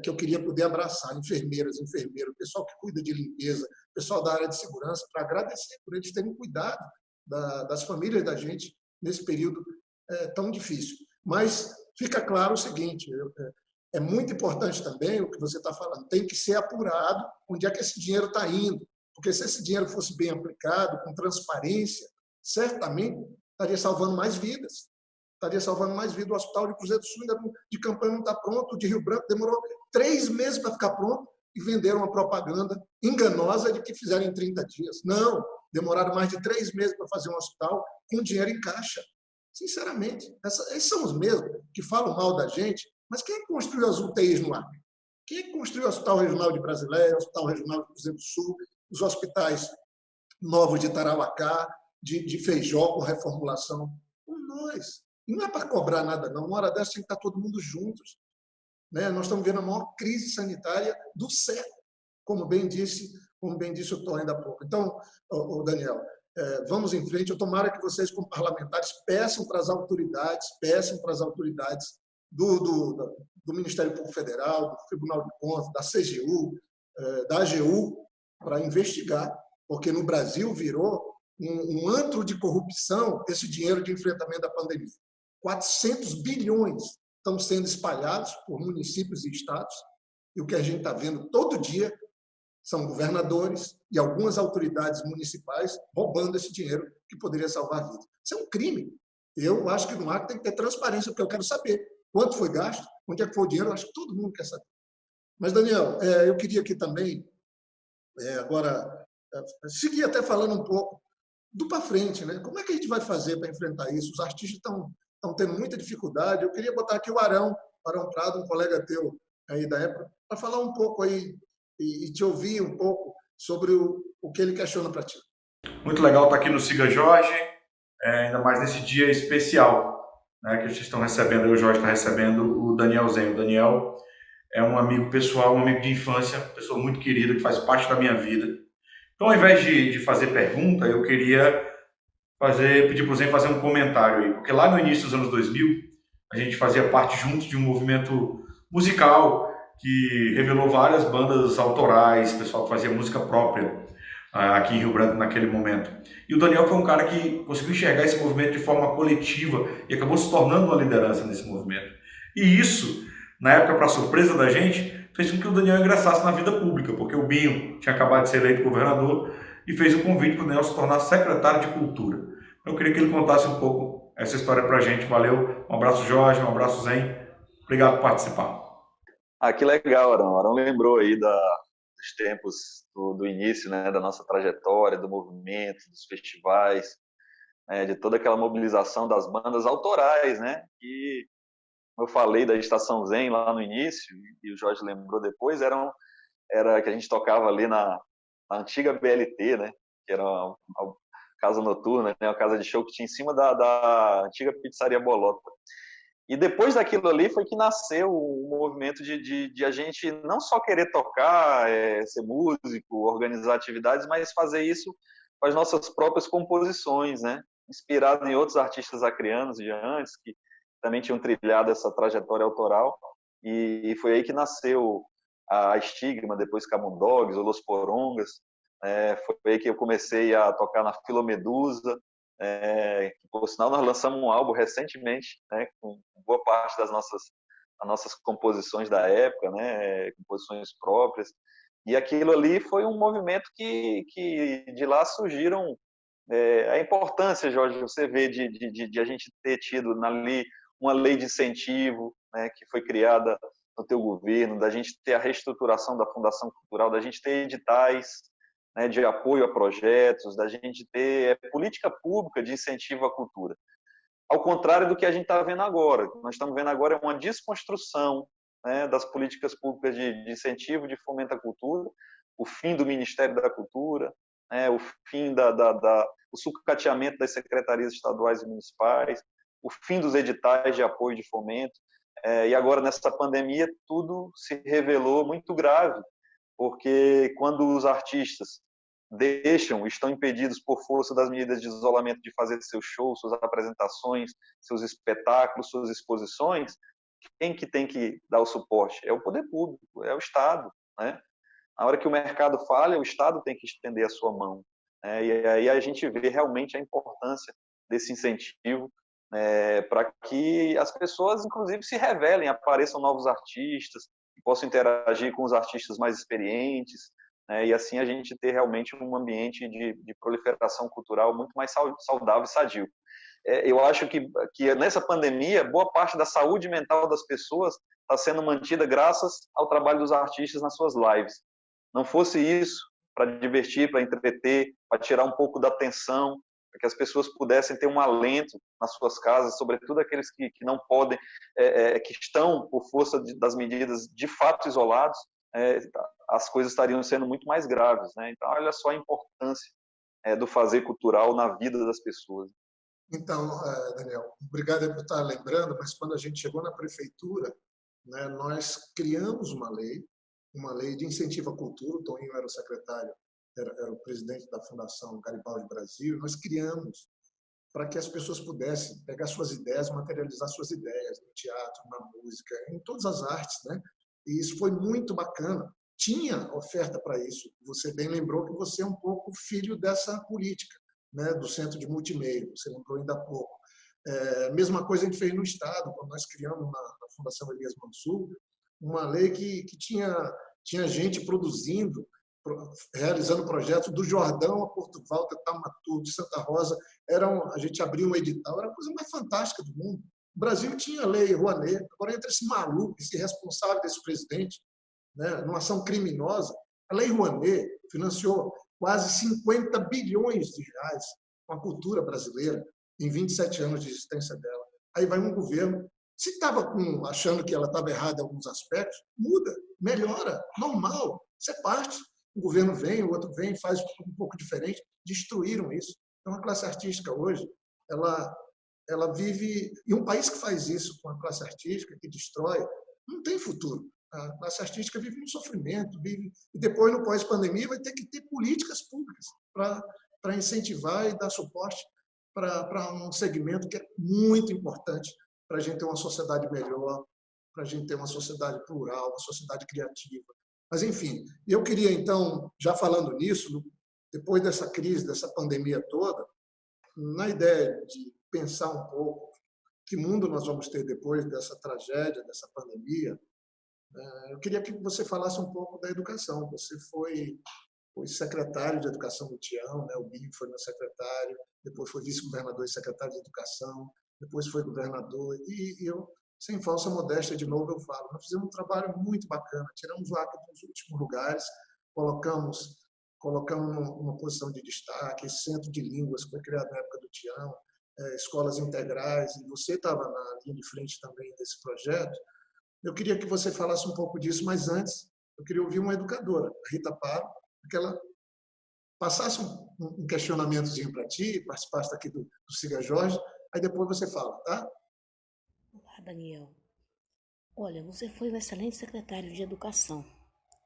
que eu queria poder abraçar, enfermeiras, enfermeiros, pessoal que cuida de limpeza, pessoal da área de segurança, para agradecer por eles terem cuidado das famílias da gente nesse período tão difícil. Mas fica claro o seguinte, é muito importante também o que você está falando, tem que ser apurado onde é que esse dinheiro está indo, porque se esse dinheiro fosse bem aplicado, com transparência, certamente estaria salvando mais vidas. Estaria salvando mais vidas. O Hospital de Cruzeiro do Sul de campanha não está pronto, o de Rio Branco demorou 3 meses para ficar pronto e venderam uma propaganda enganosa de que fizeram em 30 dias. Não, demoraram mais de 3 meses para fazer um hospital com dinheiro em caixa. Sinceramente, esses são os mesmos que falam mal da gente, mas quem construiu as UTIs no Acre? Quem construiu o Hospital Regional de Brasileia, o Hospital Regional de Cruzeiro do Sul, os hospitais novos de Tarauacá, de Feijó, com reformulação? Com nós. E não é para cobrar nada, não. Uma hora dessa tem que estar todo mundo juntos. Né? Nós estamos vendo a maior crise sanitária do século, como bem disse o Tom ainda há pouco. Então, Daniel, vamos em frente. Eu tomara que vocês, como parlamentares, peçam para as autoridades do Ministério Público Federal, do Tribunal de Contas, da CGU, da AGU, para investigar, porque no Brasil virou um antro de corrupção esse dinheiro de enfrentamento da pandemia. 400 bilhões estão sendo espalhados por municípios e estados, e o que a gente está vendo todo dia são governadores e algumas autoridades municipais roubando esse dinheiro que poderia salvar vidas. Isso é um crime. Eu acho que no Acre tem que ter transparência, porque eu quero saber quanto foi gasto, onde é que foi o dinheiro, eu acho que todo mundo quer saber. Mas, Daniel, eu queria aqui também, agora, seguir até falando um pouco do para frente, né? Como é que a gente vai fazer para enfrentar isso? Os artistas estão tendo muita dificuldade. Eu queria botar aqui o Arão Prado, um colega teu aí da época, para falar um pouco aí e te ouvir um pouco sobre o que ele questiona para ti. Muito legal estar aqui no Siga Jorge, ainda mais nesse dia especial, né, que vocês estão recebendo, o Jorge está recebendo o Daniel Zen. O Daniel é um amigo pessoal, um amigo de infância, pessoa muito querida, que faz parte da minha vida. Então, ao invés de fazer pergunta, eu queria pedir para o Zen fazer um comentário aí, porque lá no início dos anos 2000, a gente fazia parte juntos de um movimento musical que revelou várias bandas autorais, pessoal que fazia música própria aqui em Rio Branco naquele momento. E o Daniel foi um cara que conseguiu enxergar esse movimento de forma coletiva e acabou se tornando uma liderança nesse movimento. E isso, na época, para surpresa da gente, fez com que o Daniel ingressasse na vida pública, porque o Binho tinha acabado de ser eleito governador e fez o convite para o Daniel se tornar secretário de Cultura. Eu queria que ele contasse um pouco essa história para a gente. Valeu, um abraço Jorge, um abraço Zen, obrigado por participar. Que legal, Arão. Arão lembrou aí dos tempos do início, né, da nossa trajetória, do movimento, dos festivais, né, de toda aquela mobilização das bandas autorais, né, que, como eu falei da Estação Zen lá no início, e o Jorge lembrou depois, era que a gente tocava ali na antiga BLT, né, que era uma casa noturna, né, uma casa de show que tinha em cima da antiga pizzaria Bolota. E depois daquilo ali foi que nasceu o movimento de a gente não só querer tocar, ser músico, organizar atividades, mas fazer isso com as nossas próprias composições, né? Inspirado em outros artistas acreanos de antes, que também tinham trilhado essa trajetória autoral. E foi aí que nasceu a Estigma, depois Camundogs, o Los Porongas. Foi aí que eu comecei a tocar na Filomedusa. Por sinal, nós lançamos um álbum recentemente, né, com boa parte das nossas composições da época, né, composições próprias, e aquilo ali foi um movimento que de lá surgiram a importância, Jorge, você vê de a gente ter tido ali uma lei de incentivo, né, que foi criada no teu governo, da gente ter a reestruturação da Fundação Cultural, da gente ter editais, né, de apoio a projetos, da gente ter política pública de incentivo à cultura. Ao contrário do que a gente está vendo agora. O que nós estamos vendo agora é uma desconstrução, né, das políticas públicas de incentivo, de fomento à cultura, o fim do Ministério da Cultura, né, o fim o sucateamento das secretarias estaduais e municipais, o fim dos editais de apoio de fomento. E agora, nessa pandemia, tudo se revelou muito grave, porque quando os artistas estão impedidos por força das medidas de isolamento de fazer seus shows, suas apresentações, seus espetáculos, suas exposições, quem que tem que dar o suporte? É o poder público, é o Estado, né? Na hora que o mercado falha, o Estado tem que estender a sua mão, né? E aí a gente vê realmente a importância desse incentivo, para que as pessoas, inclusive, se revelem, apareçam novos artistas, que possam interagir com os artistas mais experientes, e assim a gente ter realmente um ambiente de proliferação cultural muito mais saudável e sadio. Eu acho que nessa pandemia, boa parte da saúde mental das pessoas está sendo mantida graças ao trabalho dos artistas nas suas lives. Não fosse isso, para divertir, para entreter, para tirar um pouco da tensão, para que as pessoas pudessem ter um alento nas suas casas, sobretudo aqueles que não podem, que estão, por força das medidas, de fato isolados, as coisas estariam sendo muito mais graves, né? Então, olha só a importância do fazer cultural na vida das pessoas. Então, Daniel, obrigado por estar lembrando, mas quando a gente chegou na prefeitura, né, nós criamos uma lei de incentivo à cultura. O Toninho era o secretário, era o presidente da Fundação Garibaldi Brasil. Nós criamos para que as pessoas pudessem pegar suas ideias, materializar suas ideias no teatro, na música, em todas as artes, né? E isso foi muito bacana. Tinha oferta para isso. Você bem lembrou que você é um pouco filho dessa política, né, do Centro de Multimeio, você lembrou ainda há pouco. Mesma coisa a gente fez no Estado, quando nós criamos na Fundação Elias Mansur, uma lei que tinha gente produzindo, realizando projetos do Jordão a Portugal, Tamatu, de Santa Rosa. A gente abriu um edital, era a coisa mais fantástica do mundo. O Brasil tinha a lei Rouanet, agora entra esse maluco, esse responsável desse presidente, né, numa ação criminosa. A lei Rouanet financiou quase 50 bilhões de reais com a cultura brasileira em 27 anos de existência dela. Aí vai um governo, se estava achando que ela estava errada em alguns aspectos, muda, melhora, normal, isso é parte. Um governo vem, o outro vem, faz um pouco diferente, destruíram isso. Então, a classe artística hoje, ela vive... E um país que faz isso com a classe artística, que destrói, não tem futuro. A classe artística vive no sofrimento, e depois, no pós-pandemia, vai ter que ter políticas públicas para incentivar e dar suporte para um segmento que é muito importante para a gente ter uma sociedade melhor, para a gente ter uma sociedade plural, uma sociedade criativa. Mas, enfim, eu queria, então, já falando nisso, depois dessa crise, dessa pandemia toda, na ideia de pensar um pouco que mundo nós vamos ter depois dessa tragédia, dessa pandemia, eu queria que você falasse um pouco da educação. Você foi secretário de Educação do Tião, né? O Binho foi meu secretário, depois foi vice-governador e secretário de Educação, depois foi governador, e eu, sem falsa modéstia, de novo eu falo, nós fizemos um trabalho muito bacana, tiramos o Acre dos últimos lugares, colocamos numa posição de destaque, esse centro de línguas que foi criado na época do Tião, escolas integrais, e você estava na linha de frente também desse projeto. Eu queria que você falasse um pouco disso, mas antes eu queria ouvir uma educadora, a Rita Paro, que ela passasse um questionamentozinho para ti, participasse aqui do Siga Jorge, aí depois você fala, tá? Olá, Daniel. Olha, você foi um excelente secretário de Educação.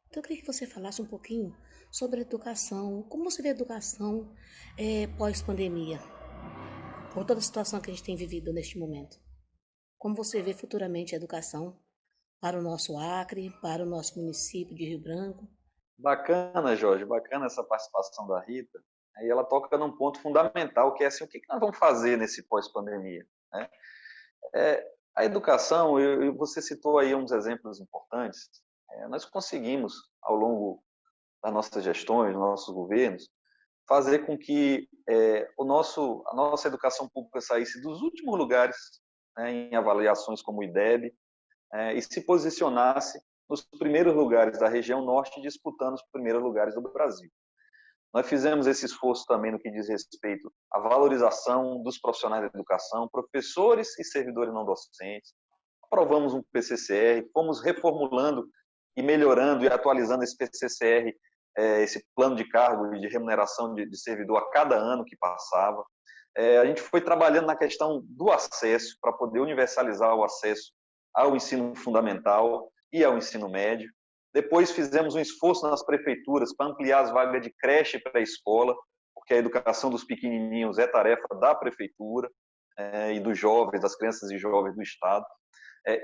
Então, eu queria que você falasse um pouquinho sobre a educação, como você vê a educação pós-pandemia, com toda a situação que a gente tem vivido neste momento. Como você vê futuramente a educação para o nosso Acre, para o nosso município de Rio Branco? Bacana, Jorge, bacana essa participação da Rita. Aí ela toca num ponto fundamental, que é assim, o que nós vamos fazer nesse pós-pandemia, né? A educação, você citou aí uns exemplos importantes. Nós conseguimos, ao longo das nossas gestões, dos nossos governos, fazer com que a nossa educação pública saísse dos últimos lugares, né, em avaliações como o IDEB, e se posicionasse nos primeiros lugares da região norte, disputando os primeiros lugares do Brasil. Nós fizemos esse esforço também no que diz respeito à valorização dos profissionais da educação, professores e servidores não docentes. Aprovamos um PCCR, fomos reformulando e melhorando e atualizando esse PCCR, esse plano de cargo e de remuneração de servidor a cada ano que passava. A gente foi trabalhando na questão do acesso, para poder universalizar o acesso ao ensino fundamental e ao ensino médio. Depois fizemos um esforço nas prefeituras para ampliar as vagas de creche para a escola, porque a educação dos pequenininhos é tarefa da prefeitura e dos jovens, das crianças e jovens do Estado.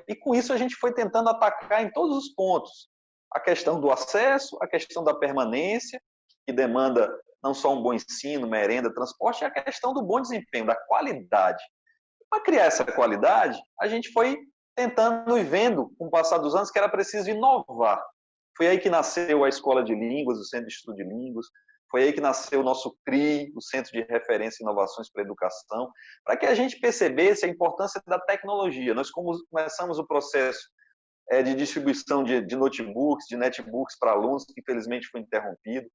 E com isso a gente foi tentando atacar em todos os pontos a questão do acesso, a questão da permanência, que demanda não só um bom ensino, merenda, transporte, e a questão do bom desempenho, da qualidade. Para criar essa qualidade, a gente foi tentando e vendo, com o passar dos anos, que era preciso inovar. Foi aí que nasceu a Escola de Línguas, o Centro de Estudo de Línguas, foi aí que nasceu o nosso CRI, o Centro de Referência e Inovações para a Educação, para que a gente percebesse a importância da tecnologia. Nós começamos o processo de distribuição de notebooks, de netbooks para alunos, que infelizmente foi interrompido.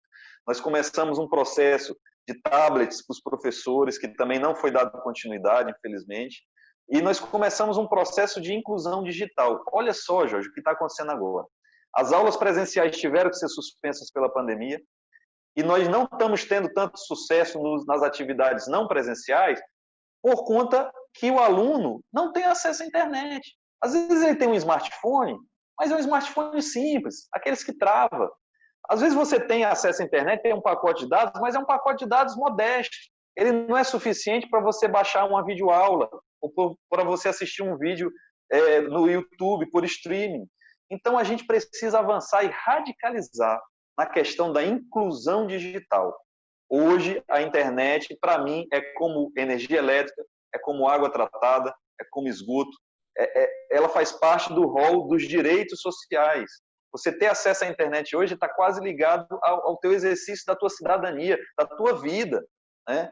Nós começamos um processo de tablets para os professores, que também não foi dado continuidade, infelizmente. E nós começamos um processo de inclusão digital. Olha só, Jorge, o que está acontecendo agora. As aulas presenciais tiveram que ser suspensas pela pandemia e nós não estamos tendo tanto sucesso nas atividades não presenciais por conta que o aluno não tem acesso à internet. Às vezes ele tem um smartphone, mas é um smartphone simples, aqueles que trava. Às vezes você tem acesso à internet, tem um pacote de dados, mas é um pacote de dados modesto. Ele não é suficiente para você baixar uma videoaula ou para você assistir um vídeo no YouTube por streaming. Então, a gente precisa avançar e radicalizar na questão da inclusão digital. Hoje, a internet, para mim, é como energia elétrica, é como água tratada, é como esgoto. Ela faz parte do rol dos direitos sociais. Você ter acesso à internet hoje está quase ligado ao teu exercício da tua cidadania, da tua vida, né?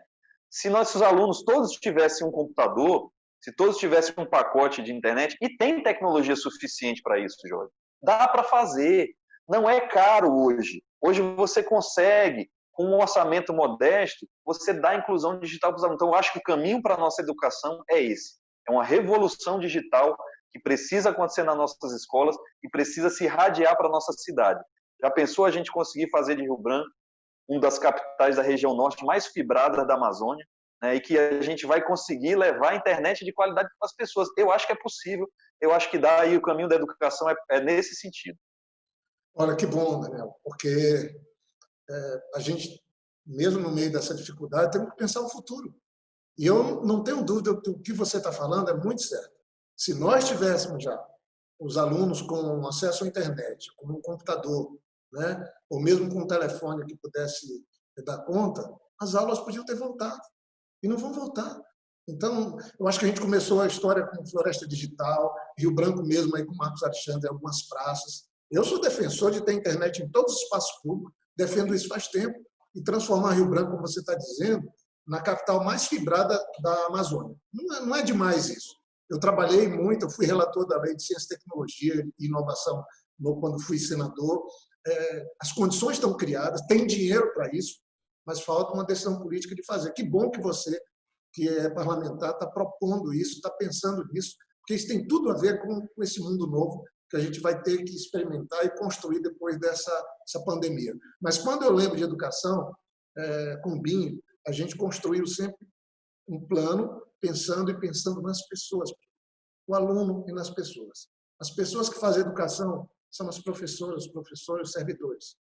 Se nossos alunos todos tivessem um computador, se todos tivessem um pacote de internet, e tem tecnologia suficiente para isso, Jorge, dá para fazer. Não é caro hoje. Hoje você consegue, com um orçamento modesto, você dá inclusão digital para os alunos. Então, eu acho que o caminho para a nossa educação é esse. É uma revolução digital que precisa acontecer nas nossas escolas e precisa se irradiar para a nossa cidade. Já pensou a gente conseguir fazer de Rio Branco uma das capitais da região norte mais fibrada da Amazônia, né, e que a gente vai conseguir levar a internet de qualidade para as pessoas? Eu acho que é possível, eu acho que dá aí o caminho da educação é nesse sentido. Olha, que bom, Daniel, porque a gente, mesmo no meio dessa dificuldade, temos que pensar no futuro. E eu não tenho dúvida que o que você está falando é muito certo. Se nós tivéssemos já os alunos com acesso à internet, com um computador, né, ou mesmo com um telefone que pudesse dar conta, as aulas podiam ter voltado. E não vão voltar. Então, eu acho que a gente começou a história com Floresta Digital, Rio Branco mesmo, aí com Marcos Alexandre, em algumas praças. Eu sou defensor de ter internet em todos os espaços públicos, defendo isso faz tempo, e transformar Rio Branco, como você está dizendo, na capital mais fibrada da Amazônia. Não é demais isso. Eu trabalhei muito, eu fui relator da Lei de Ciência, Tecnologia e Inovação quando fui senador. As condições estão criadas, tem dinheiro para isso, mas falta uma decisão política de fazer. Que bom que você, que é parlamentar, está propondo isso, está pensando nisso, porque isso tem tudo a ver com esse mundo novo que a gente vai ter que experimentar e construir depois dessa pandemia. Mas quando eu lembro de educação, com o Binho, a gente construiu sempre um plano pensando nas pessoas, o aluno e nas pessoas. As pessoas que fazem educação são as professoras, os professores, os servidores.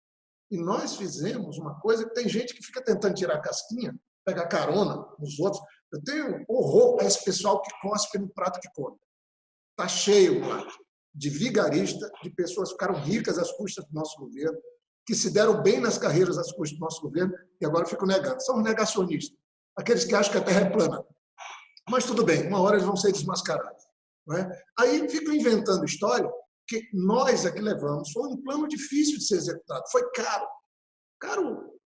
E nós fizemos uma coisa que tem gente que fica tentando tirar a casquinha, pegar carona nos outros. Eu tenho horror a esse pessoal que cospe no prato que come. Está cheio lá de vigarista, de pessoas que ficaram ricas às custas do nosso governo, que se deram bem nas carreiras às custas do nosso governo e agora ficam negando. São os negacionistas, aqueles que acham que a Terra é plana. Mas tudo bem, uma hora eles vão ser desmascarados. Não é? Aí ficam inventando história que nós é que levamos. Foi um plano difícil de ser executado, foi caro. Caro,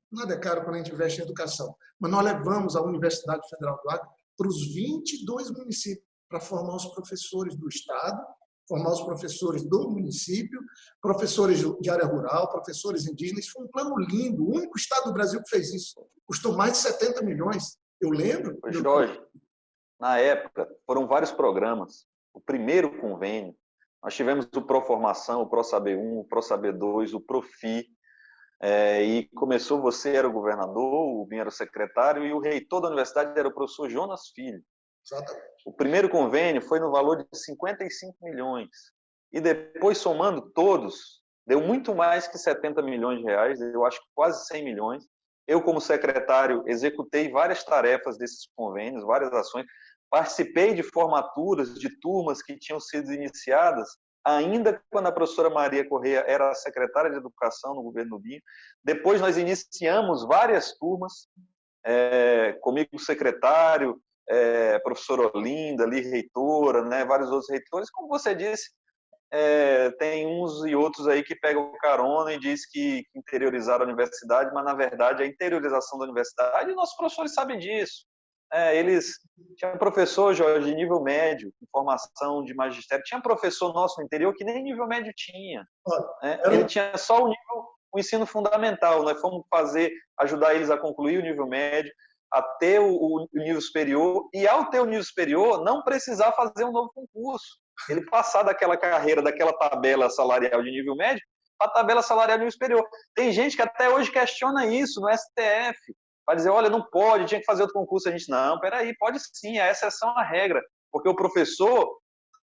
nada é caro quando a gente investe em educação, mas nós levamos a Universidade Federal do Acre para os 22 municípios para formar os professores do Estado, formar os professores do município, professores de área rural, professores indígenas. Foi um plano lindo, o único Estado do Brasil que fez isso. Custou mais de 70 milhões. Eu lembro. Jorge, na época, foram vários programas. O primeiro convênio, nós tivemos o Proformação, o ProSaber 1, o ProSaber 2, o Profi, e começou, você era o governador, o Binho era o secretário, e o reitor da universidade era o professor Jonas Filho. Exatamente. O primeiro convênio foi no valor de 55 milhões. E depois, somando todos, deu muito mais que 70 milhões de reais, eu acho que quase 100 milhões. Eu, como secretário, executei várias tarefas desses convênios, várias ações. Participei de formaturas de turmas que tinham sido iniciadas ainda quando a professora Maria Correia era secretária de Educação no governo Binho. Depois nós iniciamos várias turmas, comigo o secretário, professora Olinda, ali reitora, né, vários outros reitores. Como você disse, tem uns e outros aí que pegam carona e diz que interiorizaram a universidade, mas na verdade a interiorização da universidade, e nossos professores sabem disso. Eles tinham professor, Jorge, de nível médio, em formação de magistério. Tinha professor nosso no interior que nem nível médio tinha. Ele tinha só o nível o ensino fundamental. Nós fomos ajudar eles a concluir o nível médio, a ter o nível superior, e ao ter o nível superior, não precisar fazer um novo concurso. Ele passar daquela carreira, daquela tabela salarial de nível médio, para a tabela salarial de nível superior. Tem gente que até hoje questiona isso no STF, vai dizer, olha, não pode, tinha que fazer outro concurso. A gente, não, peraí, pode sim, é exceção à regra, porque o professor,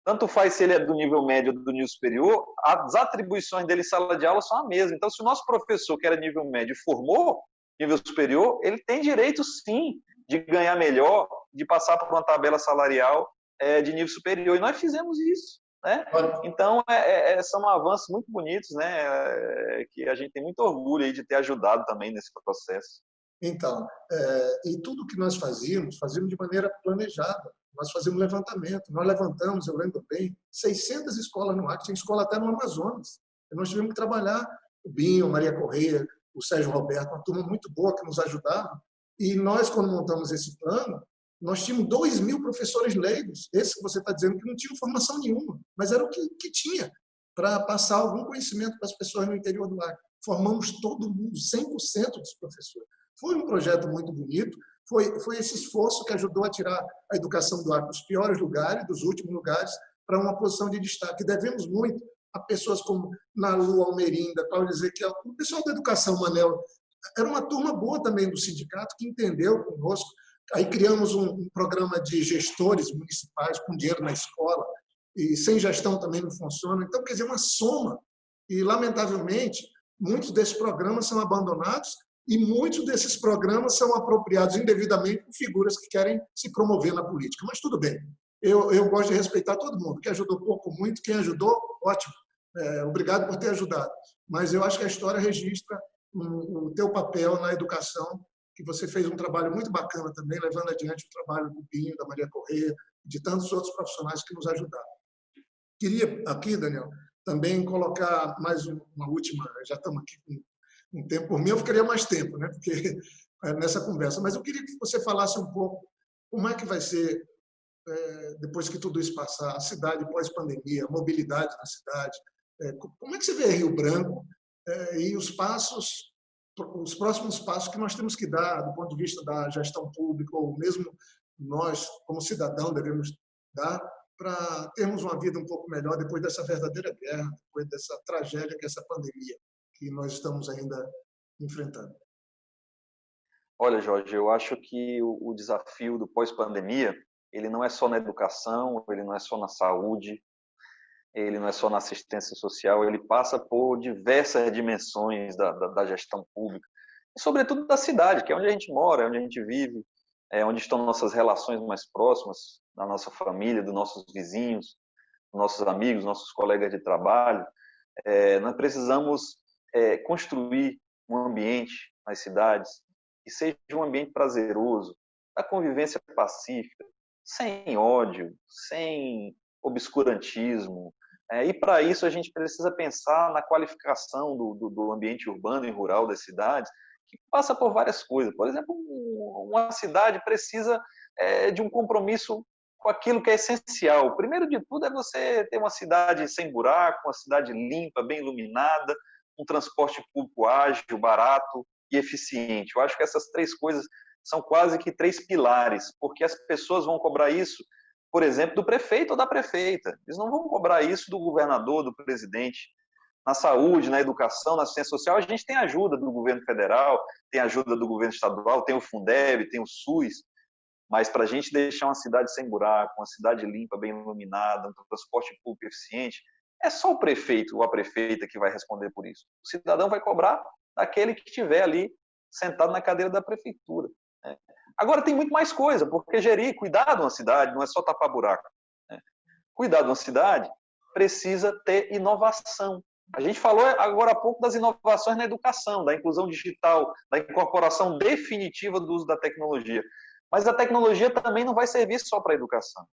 tanto faz se ele é do nível médio ou do nível superior, as atribuições dele em sala de aula são as mesmas. Então, se o nosso professor, que era nível médio, formou nível superior, ele tem direito, sim, de ganhar melhor, de passar por uma tabela salarial de nível superior. E nós fizemos isso. Né? Então, são avanços muito bonitos, né? Que a gente tem muito orgulho aí de ter ajudado também nesse processo. Então, e tudo que nós fazíamos de maneira planejada. Nós fazíamos levantamento. Nós levantamos, eu lembro bem, 600 escolas no Acre, tinha escola até no Amazonas. E nós tivemos que trabalhar o Binho, Maria Correia, o Sérgio Roberto, uma turma muito boa que nos ajudava. E nós, quando montamos esse plano, nós tínhamos 2.000 professores leigos, esse que você está dizendo que não tinham formação nenhuma, mas era o que tinha para passar algum conhecimento para as pessoas no interior do Acre. Formamos todo mundo, 100% dos professores. Foi um projeto muito bonito, foi esse esforço que ajudou a tirar a educação do Acre dos piores lugares, dos últimos lugares, para uma posição de destaque. Devemos muito a pessoas como Nalu Almerinda, Cláudio Ezequiel, o pessoal da educação, Manel. Era uma turma boa também do sindicato, que entendeu conosco. Aí criamos um programa de gestores municipais com dinheiro na escola, e sem gestão também não funciona. Então, quer dizer, uma soma. E, lamentavelmente, muitos desses programas são abandonados e muitos desses programas são apropriados indevidamente por figuras que querem se promover na política. Mas tudo bem. Eu gosto de respeitar todo mundo. Quem ajudou pouco ou muito, quem ajudou, ótimo. Obrigado por ter ajudado. Mas eu acho que a história registra o teu papel na educação, que você fez um trabalho muito bacana também, levando adiante o trabalho do Binho, da Maria Correia, de tantos outros profissionais que nos ajudaram. Queria aqui, Daniel, também colocar mais uma última, já estamos aqui com um tempo, por mim eu ficaria mais tempo, né? Porque nessa conversa, mas eu queria que você falasse um pouco como é que vai ser, depois que tudo isso passar, a cidade pós-pandemia, a mobilidade na cidade, como é que você vê Rio Branco e os próximos passos que nós temos que dar do ponto de vista da gestão pública, ou mesmo nós, como cidadão, devemos dar para termos uma vida um pouco melhor depois dessa verdadeira guerra, depois dessa tragédia que é essa pandemia que nós estamos ainda enfrentando. Olha, Jorge, eu acho que o desafio do pós-pandemia, ele não é só na educação, ele não é só na saúde, ele não é só na assistência social, ele passa por diversas dimensões da gestão pública, e sobretudo da cidade, que é onde a gente mora, é onde a gente vive, é onde estão nossas relações mais próximas, da nossa família, dos nossos vizinhos, dos nossos amigos, nossos colegas de trabalho. Nós precisamos construir um ambiente nas cidades que seja um ambiente prazeroso, da convivência pacífica, sem ódio, sem obscurantismo. E para isso a gente precisa pensar na qualificação do ambiente urbano e rural das cidades, que passa por várias coisas. Por exemplo, uma cidade precisa de um compromisso com aquilo que é essencial. O primeiro de tudo é você ter uma cidade sem buraco, uma cidade limpa, bem iluminada, um transporte público ágil, barato e eficiente. Eu acho que essas três coisas são quase que três pilares, porque as pessoas vão cobrar isso, por exemplo, do prefeito ou da prefeita. Eles não vão cobrar isso do governador, do presidente. Na saúde, na educação, na assistência social, a gente tem ajuda do governo federal, tem ajuda do governo estadual, tem o Fundeb, tem o SUS, mas para a gente deixar uma cidade sem buraco, uma cidade limpa, bem iluminada, um transporte público eficiente, é só o prefeito ou a prefeita que vai responder por isso. O cidadão vai cobrar daquele que estiver ali sentado na cadeira da prefeitura. Agora tem muito mais coisa, porque cuidar de uma cidade não é só tapar buraco. Cuidar de uma cidade precisa ter inovação. A gente falou agora há pouco das inovações na educação, da inclusão digital, da incorporação definitiva do uso da tecnologia. Mas a tecnologia também não vai servir só para a educação.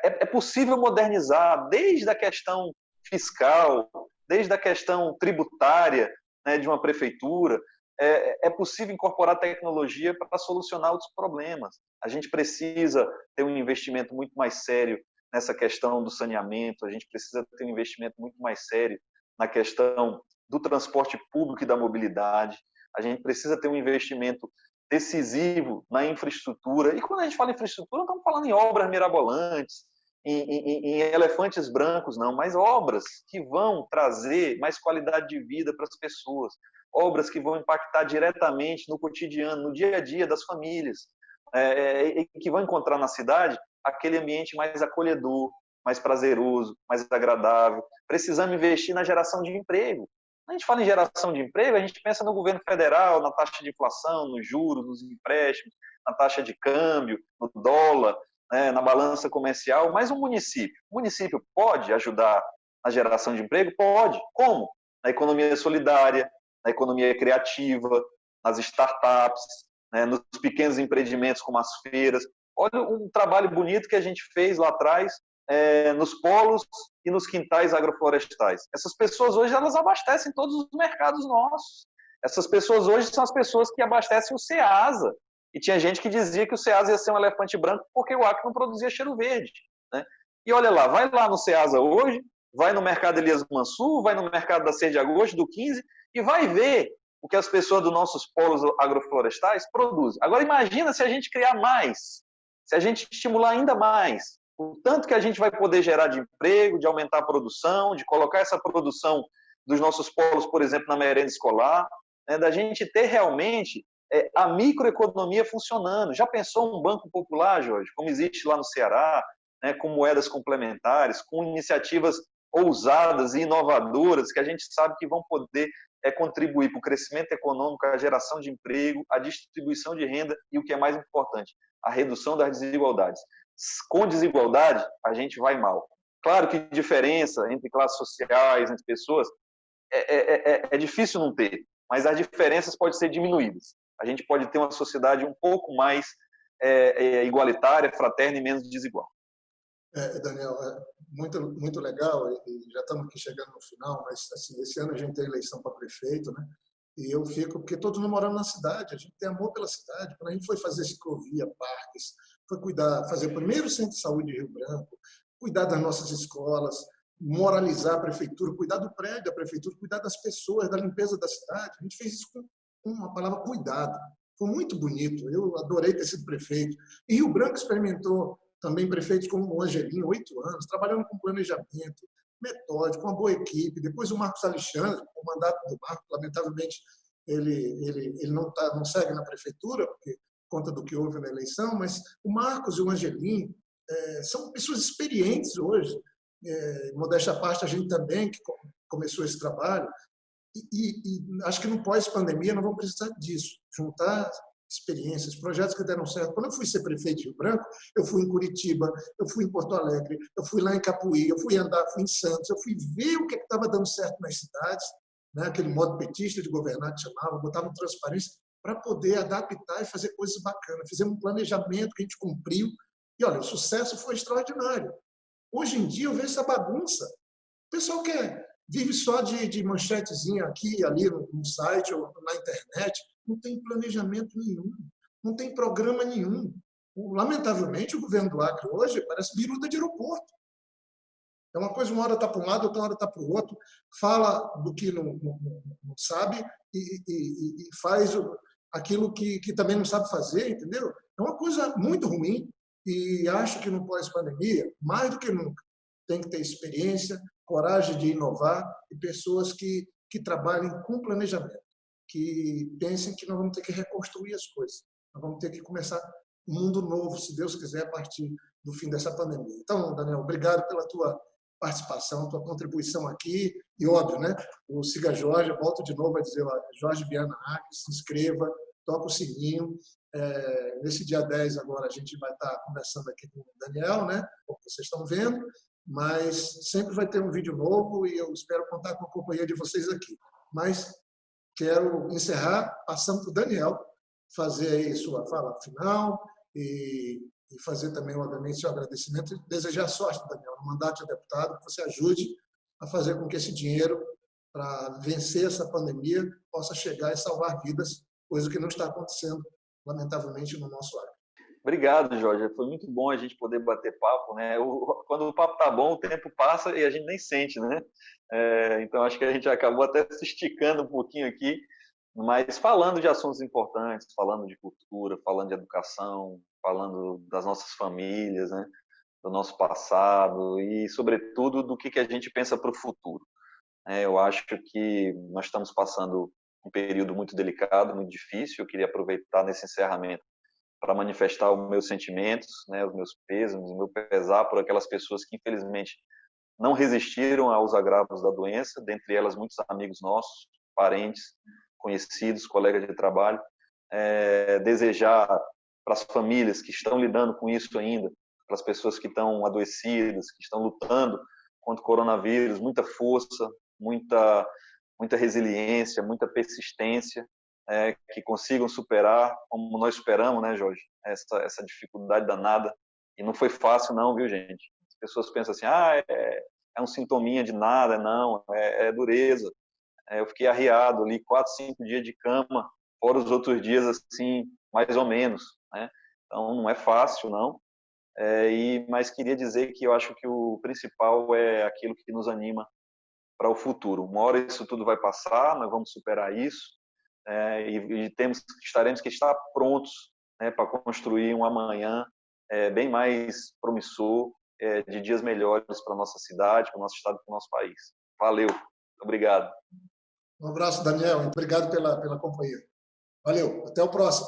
É possível modernizar desde a questão fiscal, desde a questão tributária, né, de uma prefeitura. É possível incorporar tecnologia para solucionar outros problemas. A gente precisa ter um investimento muito mais sério nessa questão do saneamento, a gente precisa ter um investimento muito mais sério na questão do transporte público e da mobilidade. A gente precisa ter um investimento decisivo na infraestrutura. E quando a gente fala em infraestrutura, não estamos falando em obras mirabolantes, em elefantes brancos, não, mas obras que vão trazer mais qualidade de vida para as pessoas, obras que vão impactar diretamente no cotidiano, no dia a dia das famílias, e que vão encontrar na cidade aquele ambiente mais acolhedor, mais prazeroso, mais agradável. Precisamos investir na geração de emprego. Quando a gente fala em geração de emprego, a gente pensa no governo federal, na taxa de inflação, nos juros, nos empréstimos, na taxa de câmbio, no dólar, né, na balança comercial, mas o município pode ajudar na geração de emprego? Pode. Como? Na economia solidária, na economia criativa, nas startups, né, nos pequenos empreendimentos como as feiras. Olha um trabalho bonito que a gente fez lá atrás, nos polos e nos quintais agroflorestais. Essas pessoas hoje elas abastecem todos os mercados nossos. Essas pessoas hoje são as pessoas que abastecem o Ceasa. E tinha gente que dizia que o Ceasa ia ser um elefante branco porque o Acre não produzia cheiro verde, né? E olha lá, vai lá no Ceasa hoje, vai no mercado Elias Mansur, vai no mercado da 6 de agosto, do 15, e vai ver o que as pessoas dos nossos polos agroflorestais produzem. Agora imagina se a gente criar mais, se a gente estimular ainda mais, o tanto que a gente vai poder gerar de emprego, de aumentar a produção, de colocar essa produção dos nossos polos, por exemplo, na merenda escolar, né, da gente ter realmente a microeconomia funcionando. Já pensou um banco popular, Jorge, como existe lá no Ceará, né, com moedas complementares, com iniciativas ousadas e inovadoras que a gente sabe que vão poder contribuir para o crescimento econômico, a geração de emprego, a distribuição de renda e, o que é mais importante, a redução das desigualdades. Com desigualdade, a gente vai mal. Claro que diferença entre classes sociais, entre pessoas, é difícil não ter, mas as diferenças podem ser diminuídas. A gente pode ter uma sociedade um pouco mais igualitária, fraterna e menos desigual. Daniel, muito legal, e já estamos aqui chegando no final, mas assim, esse ano a gente tem eleição para prefeito, né? E eu fico, porque todos nós moramos na cidade, a gente tem amor pela cidade. Quando a gente foi fazer ciclovia, parques, foi fazer o primeiro centro de saúde de Rio Branco, cuidar das nossas escolas, moralizar a prefeitura, cuidar do prédio da prefeitura, cuidar das pessoas, da limpeza da cidade. A gente fez isso com uma palavra cuidado. Foi muito bonito, eu adorei ter sido prefeito. E Rio Branco experimentou também prefeitos como o Angelim, 8 anos, trabalhando com planejamento, metódico, uma boa equipe. Depois o Marcos Alexandre, o mandato do Marcos, lamentavelmente, ele não segue na prefeitura, por conta do que houve na eleição, mas o Marcos e o Angelim são pessoas experientes hoje. Modéstia à parte, a gente também, que começou esse trabalho, e acho que no pós-pandemia não vamos precisar disso, juntar experiências, projetos que deram certo. Quando eu fui ser prefeito de Rio Branco, eu fui em Curitiba, eu fui em Porto Alegre, eu fui lá em Capuí, eu fui andar, fui em Santos, eu fui ver o que estava dando certo nas cidades, né? Aquele modo petista de governar que chamava, botava transparência para poder adaptar e fazer coisas bacanas. Fizemos um planejamento que a gente cumpriu e, olha, o sucesso foi extraordinário. Hoje em dia eu vejo essa bagunça. O pessoal vive só de manchetezinha aqui, ali no site ou na internet. Não tem planejamento nenhum, não tem programa nenhum. Lamentavelmente, o governo do Acre hoje parece biruta de aeroporto. É uma coisa, uma hora está para um lado, outra hora está para o outro, fala do que não sabe e faz aquilo que também não sabe fazer, entendeu? É uma coisa muito ruim e acho que no pós-pandemia, mais do que nunca, tem que ter experiência, coragem de inovar e pessoas que trabalhem com planejamento, que pensem que nós vamos ter que reconstruir as coisas. Nós vamos ter que começar um mundo novo, se Deus quiser, a partir do fim dessa pandemia. Então, Daniel, obrigado pela tua participação, tua contribuição aqui. E, óbvio, né? O Siga Jorge, eu volto de novo a dizer, Jorge Viana Acre, se inscreva, toca o sininho. Nesse dia 10 agora a gente vai estar conversando aqui com o Daniel, né? Como vocês estão vendo, mas sempre vai ter um vídeo novo e eu espero contar com a companhia de vocês aqui. Mas quero encerrar passando para o Daniel fazer aí sua fala final e fazer também, obviamente, seu agradecimento e desejar sorte, Daniel, no mandato de deputado, que você ajude a fazer com que esse dinheiro, para vencer essa pandemia, possa chegar e salvar vidas, coisa que não está acontecendo, lamentavelmente, no nosso Acre. Obrigado, Jorge. Foi muito bom a gente poder bater papo, né? Quando o papo tá bom, o tempo passa e a gente nem sente, né? Então acho que a gente acabou até se esticando um pouquinho aqui, mas falando de assuntos importantes, falando de cultura, falando de educação, falando das nossas famílias, né? Do nosso passado e, sobretudo, do que a gente pensa para o futuro. Eu acho que nós estamos passando um período muito delicado, muito difícil. Eu queria aproveitar nesse encerramento para manifestar os meus sentimentos, né, os meus pêsames, o meu pesar por aquelas pessoas que, infelizmente, não resistiram aos agravos da doença, dentre elas muitos amigos nossos, parentes, conhecidos, colegas de trabalho. Desejar para as famílias que estão lidando com isso ainda, para as pessoas que estão adoecidas, que estão lutando contra o coronavírus, muita força, muita resiliência, muita persistência, que consigam superar, como nós esperamos, né, Jorge, essa dificuldade danada. E não foi fácil não, viu, gente? As pessoas pensam assim, é um sintominha de nada. Não, é dureza. Eu fiquei arriado ali 4, 5 dias de cama, fora os outros dias, assim, mais ou menos, né? Então, não é fácil, não. Mas queria dizer que eu acho que o principal é aquilo que nos anima para o futuro. Uma hora isso tudo vai passar, nós vamos superar isso, estaremos que estar prontos, né, para construir um amanhã bem mais promissor, de dias melhores para a nossa cidade, para o nosso estado, para o nosso país. Valeu, obrigado. Um abraço, Daniel. Obrigado pela companhia. Valeu, até o próximo.